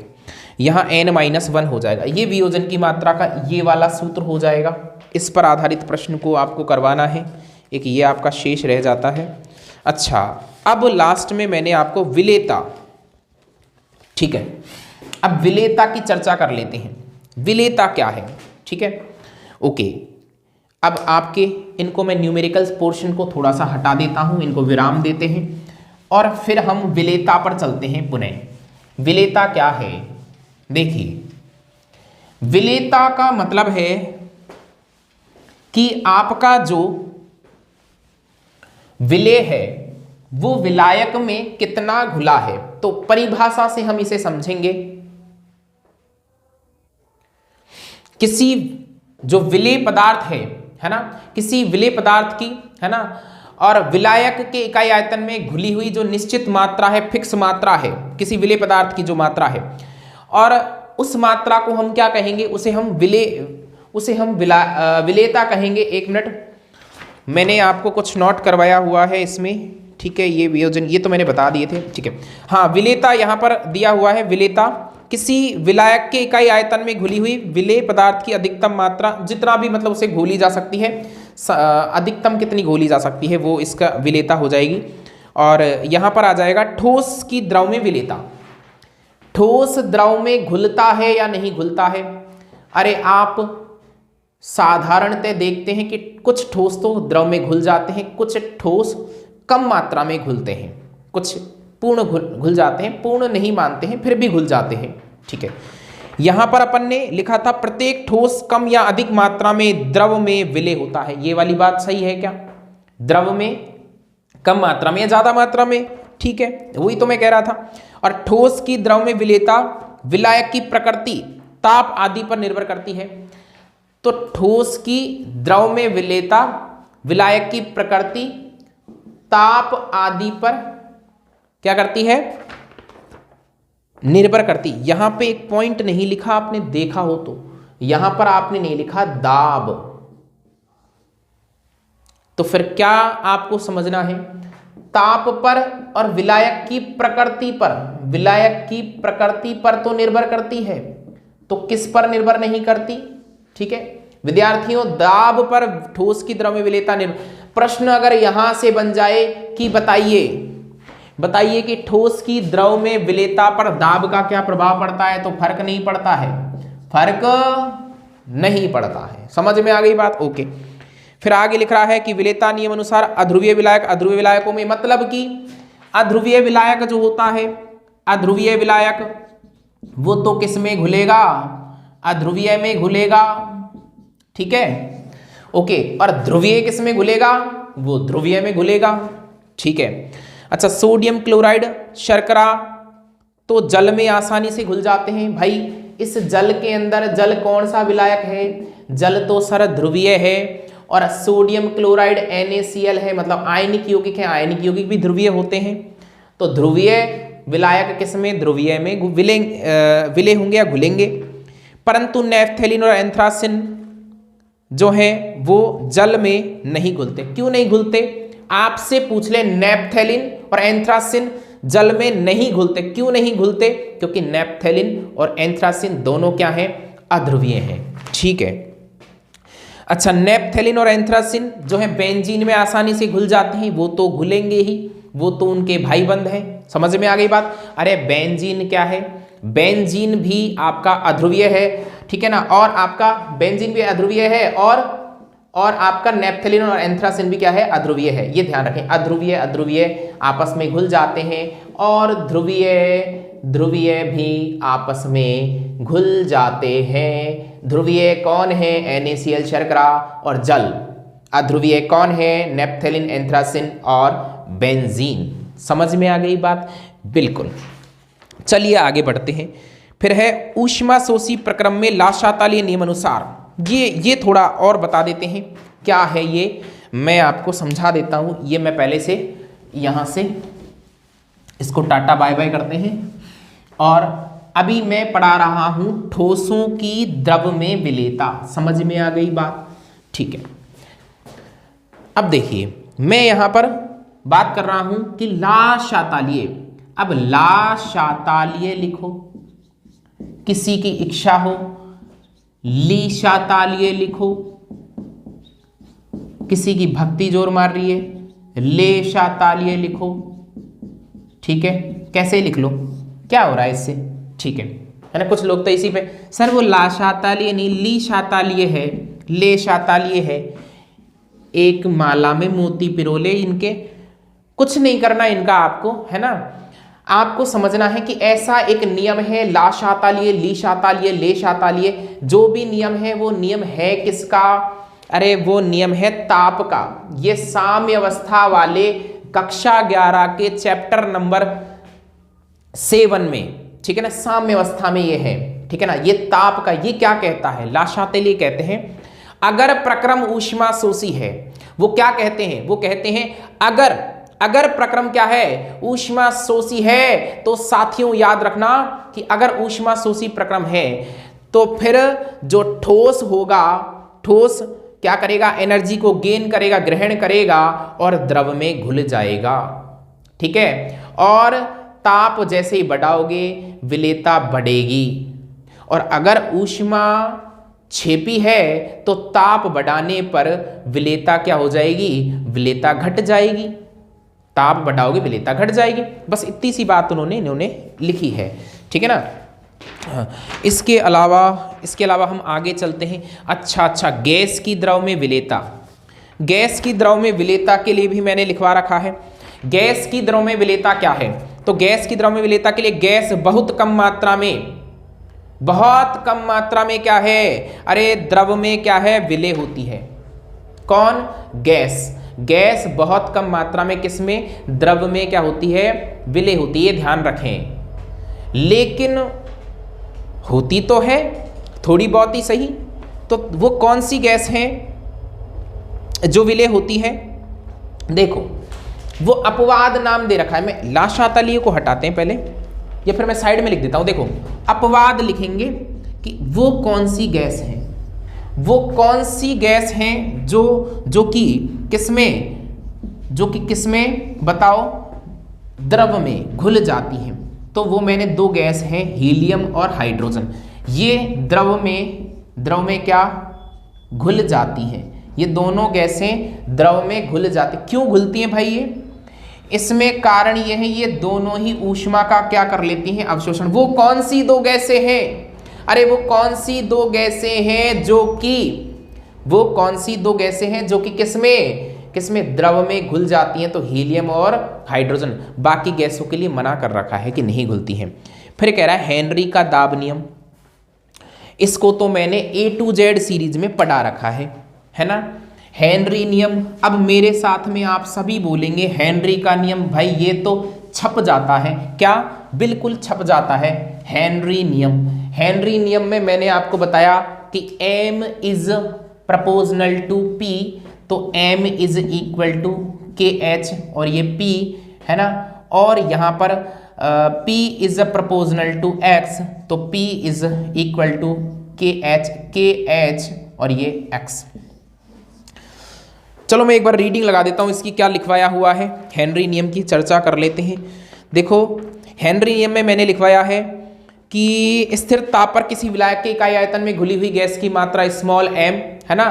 यहाँ n-1 हो जाएगा, ये वियोजन की मात्रा का ये वाला सूत्र हो जाएगा। इस पर आधारित प्रश्न को आपको करवाना है, एक ये आपका शेष रह जाता है। अच्छा, अब लास्ट में मैंने आपको विलेयता, ठीक है, अब विलेयता की चर्चा कर लेते हैं। विलेयता क्या है, ठीक है, ओके। अब आपके इनको मैं न्यूमेरिकल पोर्शन को थोड़ा सा हटा देता हूं, इनको विराम देते हैं और फिर हम विलेयता पर चलते हैं पुनः। विलेयता क्या है, देखिए विलेयता का मतलब है कि आपका जो विलेय है वो विलायक में कितना घुला है। तो परिभाषा से हम इसे समझेंगे, किसी जो विलेय पदार्थ है ना, किसी विलेय पदार्थ की, है ना, और विलायक के इकाई आयतन में घुली हुई जो निश्चित मात्रा है, फिक्स मात्रा है किसी विलेय पदार्थ की जो मात्रा है, और उस मात्रा को हम क्या कहेंगे, उसे हम विलेयता कहेंगे। एक मिनट, मैंने आपको कुछ नोट करवाया हुआ है इसमें, ठीक है। ये वियोजन ये तो मैंने बता दिए थे, ठीक है। हाँ, विलेयता यहाँ पर दिया हुआ है। विलेयता किसी विलायक के इकाई आयतन में घुली हुई विलेय पदार्थ की अधिकतम मात्रा, जितना भी मतलब उसे घोली जा सकती है, अधिकतम कितनी घोली जा सकती है, वो इसका विलेयता हो जाएगी। और यहाँ पर आ जाएगा ठोस की द्रव में विलेयता। ठोस द्रव में घुलता है या नहीं घुलता है। अरे आप साधारणतः देखते हैं कि कुछ ठोस तो द्रव में घुल जाते हैं, कुछ ठोस कम मात्रा में घुलते हैं, कुछ पूर्ण घुल जाते हैं, पूर्ण नहीं मानते हैं फिर भी घुल जाते हैं, ठीक है। यहां पर अपन ने लिखा था प्रत्येक ठोस कम या अधिक मात्रा में द्रव में विलेय होता है। ये वाली बात सही है क्या, द्रव में कम मात्रा में या ज्यादा मात्रा में, ठीक है, वही तो मैं कह रहा था। और ठोस की द्रव में विलेयता विलायक की प्रकृति, ताप आदि पर निर्भर करती है। तो ठोस की द्रव में विलेयता विलायक की प्रकृति, ताप आदि पर क्या करती है, निर्भर करती। यहां पे एक पॉइंट नहीं लिखा, आपने देखा हो तो, यहां पर आपने नहीं लिखा दाब। तो फिर क्या आपको समझना है, ताप पर और विलायक की प्रकृति पर, विलायक की प्रकृति पर तो निर्भर करती है, तो किस पर निर्भर नहीं करती? ठीक है विद्यार्थियों, दाब पर ठोस की द्रव में विलेयता निर्भर। प्रश्न अगर यहां से बन जाए कि बताइए कि ठोस की द्रव में विलेयता पर दाब का क्या प्रभाव पड़ता है, तो फर्क नहीं पड़ता है, फर्क नहीं पड़ता है। समझ में आ गई बात? ओके। फिर आगे लिख रहा है कि विलेयता नियम अनुसार अध्रुवीय विलायक अध्रुवीय विलायकों में, मतलब कि अध्रुवीय विलायक जो होता है, अध्रुवीय विलायक वो तो किस में घुलेगा? अध्रुवीय में घुलेगा। ठीक है ओके। और ध्रुवीय किस में घुलेगा? वो ध्रुवीय में घुलेगा। ठीक है। अच्छा, सोडियम क्लोराइड शर्करा तो जल में आसानी से घुल जाते हैं। भाई इस जल के अंदर, जल कौन सा विलायक है? जल तो सर ध्रुवीय है। और सोडियम क्लोराइड NaCl है, मतलब आयनिक यौगिक है, आयनिक यौगिक भी ध्रुवीय होते हैं। तो ध्रुवीय विलायक किस में? ध्रुवीय में विलय होंगे या घुलेंगे। परंतु नेफ्थेलिन और एंथ्रासिन जो है वो जल में नहीं घुलते। क्यों नहीं घुलते? आपसे पूछ ले, नेफ्थेलिन और एंथ्रासिन जल में नहीं घुलते। क्यों नहीं घुलते? क्योंकि नेफ्थेलिन और एंथ्रासिन दोनों क्या हैं? अध्रुवीय हैं। ठीक है। अच्छा, नेफ्थेलिन और एंथ्रासिन जो है बेंजीन में आसानी से घुल जाते हैं, वो तो घुलेंगे ही, वो तो उनके भाई बंद हैं। समझ में आ गई बात? अरे बेंजीन क्या है? बेंजीन भी आपका अध्रुवीय है। ठीक है ना। और आपका बेंजीन भी अध्रुवीय है, और आपका नेफ्थेलिन और एंथ्रासिन भी क्या है? अध्रुवीय है। ये ध्यान रखें, अध्रुवीय अध्रुवीय आपस में घुल जाते हैं, और ध्रुवीय भी आपस में घुल जाते हैं। ध्रुवीय कौन है? NaCl शर्करा और जल। अध्रुवीय कौन है? नेफ्थेलिन, एंथ्रासिन और बेंजीन। समझ में आ गई बात? बिल्कुल। चलिए आगे बढ़ते हैं। फिर है ऊष्माशोषी प्रक्रम में लाशातालीय नियम अनुसार, ये थोड़ा और बता देते हैं क्या है ये, मैं आपको समझा देता हूं। ये मैं पहले से यहां से इसको टाटा बाय बाय करते हैं। और अभी मैं पढ़ा रहा हूं ठोसों की द्रव में विलेयता। समझ में आ गई बात? ठीक है। अब देखिए, मैं यहां पर बात कर रहा हूं कि लाशातालीय। अब लाशातालीय लिखो, किसी की इच्छा हो लीशातालीय लिखो, किसी की भक्ति जोर मार रही है लेशातालीय लिखो। ठीक है, कैसे लिख लो, क्या हो रहा है इससे? ठीक है ना। कुछ लोग तो इसी पे, सर वो लाशातालीय नहीं लीशातालीय है, लेशातालीय है। एक माला में मोती पिरोले, इनके कुछ नहीं करना इनका आपको, है ना। आपको समझना है कि ऐसा एक नियम है, लाशातालीय, लीशातालीय, लेशातालीय। जो भी नियम है वो नियम है किसका? अरे वो नियम है ताप का। ये साम्य अवस्था वाले कक्षा 11 के चैप्टर नंबर 7 में, ठीक है ना, साम्य अवस्था में ये है। ठीक है ना। ये ताप का, ये क्या कहता है? लाशातालीय कहते हैं अगर प्रक्रम ऊष्माशोषी है। वो क्या कहते हैं? वो कहते हैं अगर प्रक्रम क्या है? ऊष्माशोषी है। तो साथियों याद रखना कि अगर ऊष्माशोषी प्रक्रम है तो फिर जो ठोस होगा, ठोस क्या करेगा? एनर्जी को गेन करेगा, ग्रहण करेगा और द्रव में घुल जाएगा। ठीक है। और ताप जैसे ही बढ़ाओगे विलेयता बढ़ेगी। और अगर ऊष्मा छेपी है तो ताप बढ़ाने पर विलेयता क्या हो जाएगी? विलेयता घट जाएगी। ताप बढ़ाओगे विलेयता घट जाएगी। बस इतनी सी बात इन्होंने लिखी है। ठीक है ना। इसके अलावा हम आगे चलते हैं। अच्छा, गैस की द्रव में विलेयता। गैस की द्रव में विलेयता के लिए भी मैंने लिखवा रखा है। गैस की द्रव में विलेयता क्या है? तो गैस की द्रव में विलेयता के लिए गैस बहुत कम मात्रा में क्या है? अरे द्रव में क्या है? विलय होती है। कौन? गैस बहुत कम मात्रा में किसमें? द्रव में क्या होती है? विलय होती है। ध्यान रखें। लेकिन होती तो है थोड़ी बहुत ही सही। तो वो कौन सी गैस है जो विलय होती है? देखो, वो अपवाद नाम दे रखा है। मैं लाशातालीय को हटाते हैं पहले, या फिर मैं साइड में लिख देता हूं। देखो, अपवाद लिखेंगे कि वो कौन सी गैस है, वो कौन सी गैस हैं जो कि किसमें? जो कि किसमें बताओ, द्रव में घुल जाती हैं। तो वो मैंने दो गैस हैं, हीलियम और हाइड्रोजन। ये द्रव में क्या घुल जाती हैं, ये दोनों गैसें द्रव में घुल जाती। क्यों घुलती हैं भाई ये? इसमें कारण ये है, ये दोनों ही ऊष्मा का क्या कर लेती हैं, अवशोषण। वो कौन सी दो गैसें हैं? अरे वो कौन सी दो गैसें हैं जो कि किसमें द्रव में घुल जाती हैं? तो हीलियम और हाइड्रोजन। बाकी गैसों के लिए मना कर रखा है कि नहीं घुलती हैं। फिर कह रहा है हेनरी का दाब नियम। इसको तो मैंने A to Z सीरीज में पढ़ा रखा है ना। हेनरी नियम, अब मेरे साथ में आप सभी बोलेंगे हेनरी का नियम। भाई ये तो छप जाता है, क्या? बिल्कुल छप जाता है हेनरी नियम में मैंने आपको बताया कि M is proportional to P, तो M is equal to KH, और ये P है ना, और यहाँ पर P is proportional to X, तो P is equal to KH और ये X। चलो मैं एक बार रीडिंग लगा देता हूँ इसकी, क्या लिखवाया हुआ है। हेनरी नियम की चर्चा कर लेते हैं। देखो हेनरी नियम में मैंने लिखवाया है कि स्थिर ताप पर किसी विलायक के इकाई आयतन में घुली हुई गैस की मात्रा स्मॉल m है ना,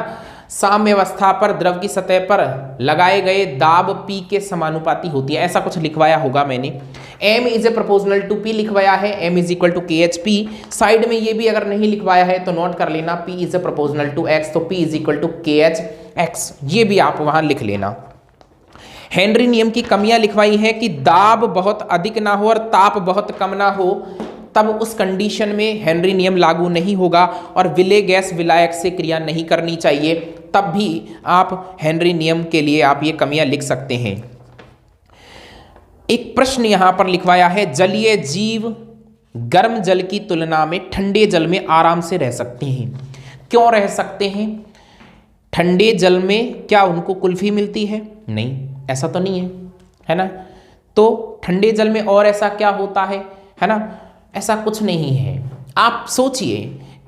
साम्य अवस्था पर द्रव की सतह पर लगाए गए दाब P के समानुपाती होती है। ऐसा कुछ लिखवाया होगा मैंने। M is a proportional to P लिखवाया है, M is equal to KHP। Side में ये भी अगर नहीं लिखवाया है तो नोट कर लेना, P is a proportional to X, तो P is equal to KHX, ये भी आप वहां लिख लेना। हेनरी नियम की कमियां लिखवाई हैं कि दाब बहुत अधिक ना हो और ताप बहुत कम ना हो, तब उस कंडीशन में हेनरी नियम लागू नहीं होगा और विलेय गैस विलायक से क्रिया नहीं करनी चाहिए। तब भी आप हेनरी नियम के लिए आप ये कमियां लिख सकते हैं। एक प्रश्न यहां पर लिखवाया है, जलीय जीव गर्म जल की तुलना में ठंडे जल में आराम से रह सकते हैं। क्यों रह सकते हैं? ठंडे जल में क्या उनको कुल्फी मिलती है? नहीं, ऐसा तो नहीं है ना। तो ठंडे जल में और ऐसा क्या होता है ना, ऐसा कुछ नहीं है। आप सोचिए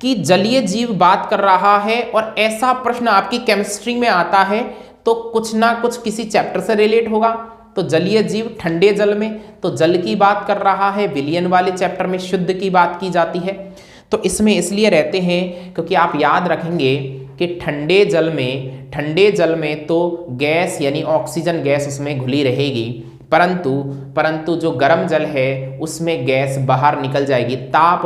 कि जलीय जीव बात कर रहा है और ऐसा प्रश्न आपकी केमिस्ट्री में आता है तो कुछ ना कुछ किसी चैप्टर से रिलेट होगा। तो जलीय जीव ठंडे जल में, तो जल की बात कर रहा है, विलयन वाले चैप्टर में शुद्ध की बात की जाती है। तो इसमें इसलिए रहते हैं क्योंकि आप याद रखेंगे कि ठंडे जल में तो गैस यानी ऑक्सीजन गैस उसमें घुली रहेगी, परंतु जो गर्म जल है उसमें गैस बाहर निकल जाएगी। ताप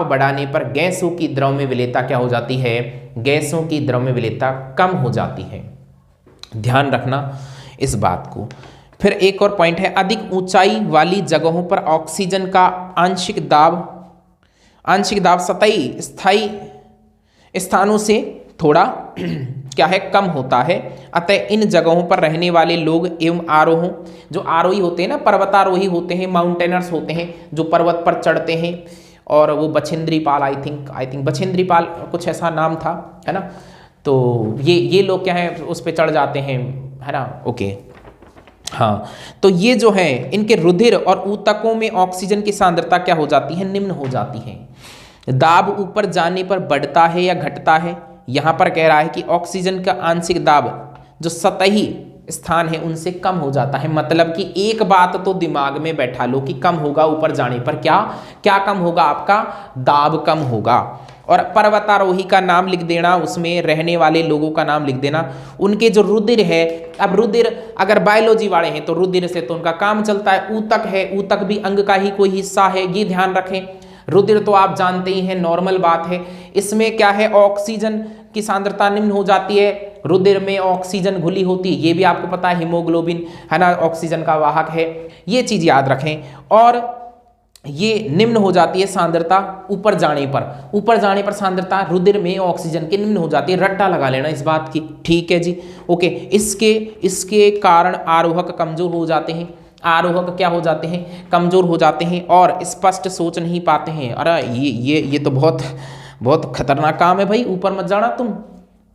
बढ़ाने पर गैसों की द्रव में विलेयता क्या हो जाती है? गैसों की द्रव में विलेयता कम हो जाती है। ध्यान रखना इस बात को। फिर एक और पॉइंट है, अधिक ऊंचाई वाली जगहों पर ऑक्सीजन का आंशिक दाब सतही स्थायी स्थानों से थोड़ा क्या है, कम होता है। अतः इन जगहों पर रहने वाले लोग एवं आरोहों, जो आरोही होते हैं ना, पर्वतारोही होते हैं, माउंटेनर्स होते हैं जो पर्वत पर चढ़ते हैं, और वो बछेंद्री पाल आई थिंक बछेंद्री पाल कुछ ऐसा नाम था, है ना। तो ये लोग क्या है, उस पर चढ़ जाते हैं, है ना। ओके, हाँ, तो ये जो है इनके रुधिर और ऊतकों में ऑक्सीजन की सांद्रता क्या हो जाती है? निम्न हो जाती है। दाब ऊपर जाने पर बढ़ता है या घटता है? यहाँ पर कह रहा है कि ऑक्सीजन का आंशिक दाब जो सतही स्थान है उनसे कम हो जाता है। मतलब कि एक बात तो दिमाग में बैठा लो कि कम होगा ऊपर जाने पर। क्या कम होगा? आपका दाब कम होगा। और पर्वतारोही का नाम लिख देना, उसमें रहने वाले लोगों का नाम लिख देना, उनके जो रुधिर है। अब रुधिर अगर बायोलॉजी वाले हैं तो रुधिर से तो उनका काम चलता है। ऊतक है, ऊतक भी अंग का ही कोई हिस्सा है, ये ध्यान रखें। रुधिर तो आप जानते ही हैं, नॉर्मल बात है। इसमें क्या है, ऑक्सीजन की सांद्रता निम्न हो जाती है, रुधिर में ऑक्सीजन घुली होती है, ये भी आपको पता है। हीमोग्लोबिन है ना, ऑक्सीजन का वाहक है, ये चीज याद रखें। और ये निम्न हो जाती है सांद्रता ऊपर जाने पर सांद्रता रुधिर में ऑक्सीजन की निम्न हो जाती है। रट्टा लगा लेना इस बात की, ठीक है जी। ओके, इसके कारण आरोहक कमजोर हो जाते हैं। आरोहक क्या हो जाते हैं? कमजोर हो जाते हैं और स्पष्ट सोच नहीं पाते हैं। अरे ये तो बहुत खतरनाक काम है भाई, ऊपर मत जाना तुम।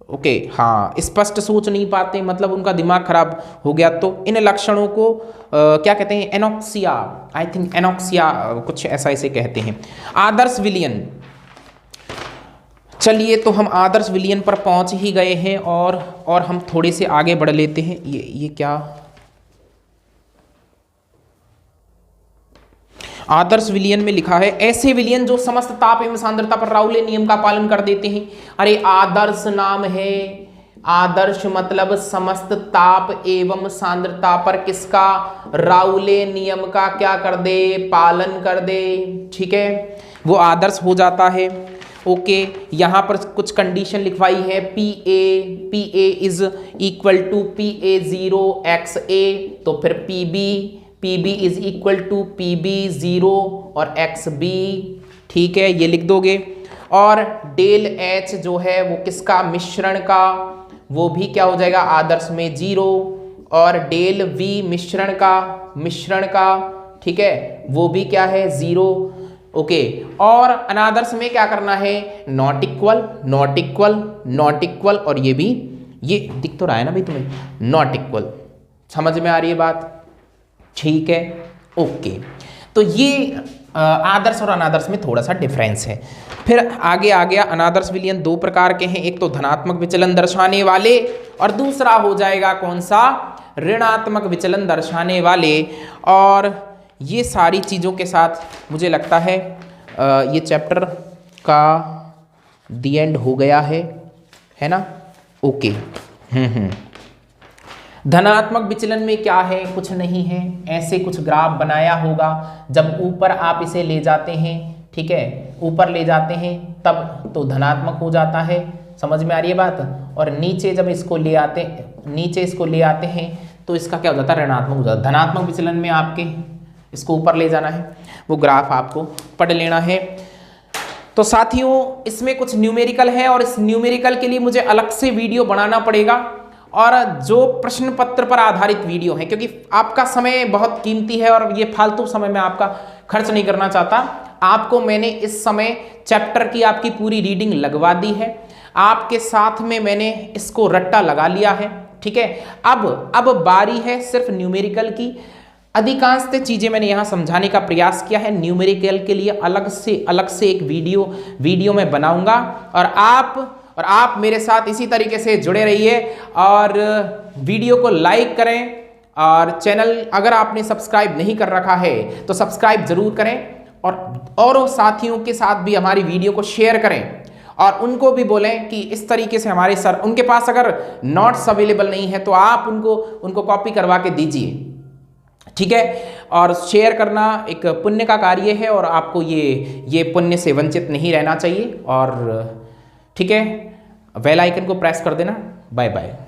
ओके, हाँ, स्पष्ट सोच नहीं पाते, मतलब उनका दिमाग खराब हो गया। तो इन लक्षणों को क्या कहते हैं? एनोक्सिया, आई थिंक एनोक्सिया कुछ ऐसा इसे कहते हैं। आदर्श विलयन, चलिए तो हम आदर्श विलयन पर पहुंच ही गए हैं और हम थोड़े से आगे बढ़ लेते हैं। ये क्या, आदर्श विलयन में लिखा है ऐसे विलयन जो समस्त ताप एवं सांद्रता पर राउले नियम का पालन कर देते हैं। अरे आदर्श नाम है, आदर्श मतलब समस्त ताप एवं सांद्रता पर किसका, राउले नियम का क्या कर दे, पालन कर दे, ठीक है, वो आदर्श हो जाता है। ओके, यहाँ पर कुछ कंडीशन लिखवाई है, P A is equal to PA0 XA, तो फिर PB is equal to PB0 और XB, ठीक है, ये लिख दोगे। और डेल H जो है वो किसका, मिश्रण का, वो भी क्या हो जाएगा आदर्श में 0, और डेल V मिश्रण का, ठीक है, वो भी क्या है 0। ओके, और अनादर्श में क्या करना है, नॉट इक्वल, और ये भी, ये दिख तो रहा है ना भाई तुम्हें, नॉट इक्वल, समझ में आ रही है बात, ठीक है। ओके, तो ये आदर्श और अनादर्श में थोड़ा सा डिफरेंस है। फिर आगे आ गया, अनादर्श विलयन दो प्रकार के हैं, एक तो धनात्मक विचलन दर्शाने वाले और दूसरा हो जाएगा कौन सा, ऋणात्मक विचलन दर्शाने वाले। और ये सारी चीज़ों के साथ मुझे लगता है ये चैप्टर का दी एंड हो गया है ना। ओके, धनात्मक विचलन में क्या है, कुछ नहीं है, ऐसे कुछ ग्राफ बनाया होगा, जब ऊपर आप इसे ले जाते हैं, ठीक है, ऊपर ले जाते हैं तब तो धनात्मक हो जाता है, समझ में आ रही है बात, और नीचे जब इसको ले आते हैं तो इसका क्या हो जाता है, ऋणात्मक हो जाता है। धनात्मक विचलन में आपके इसको ऊपर ले जाना है, वो ग्राफ आपको पढ़ लेना है। तो साथियों इसमें कुछ न्यूमेरिकल है और इस न्यूमेरिकल के लिए मुझे अलग से वीडियो बनाना पड़ेगा, और जो प्रश्न पत्र पर आधारित वीडियो है, क्योंकि आपका समय बहुत कीमती है और ये फालतू समय में आपका खर्च नहीं करना चाहता। आपको मैंने इस समय चैप्टर की आपकी पूरी रीडिंग लगवा दी है, आपके साथ में मैंने इसको रट्टा लगा लिया है, ठीक है। अब बारी है सिर्फ न्यूमेरिकल की। अधिकांश चीज़ें मैंने यहाँ समझाने का प्रयास किया है, न्यूमेरिकल के लिए अलग से एक वीडियो मैं बनाऊंगा, और आप मेरे साथ इसी तरीके से जुड़े रहिए और वीडियो को लाइक करें, और चैनल अगर आपने सब्सक्राइब नहीं कर रखा है तो सब्सक्राइब जरूर करें, और साथियों के साथ भी हमारी वीडियो को शेयर करें, और उनको भी बोलें कि इस तरीके से हमारे सर, उनके पास अगर नोट्स अवेलेबल नहीं है तो आप उनको कॉपी करवा के दीजिए, ठीक है। और शेयर करना एक पुण्य का कार्य है, और आपको ये पुण्य से वंचित नहीं रहना चाहिए, और ठीक है, बेल आइकन को प्रेस कर देना। Bye bye.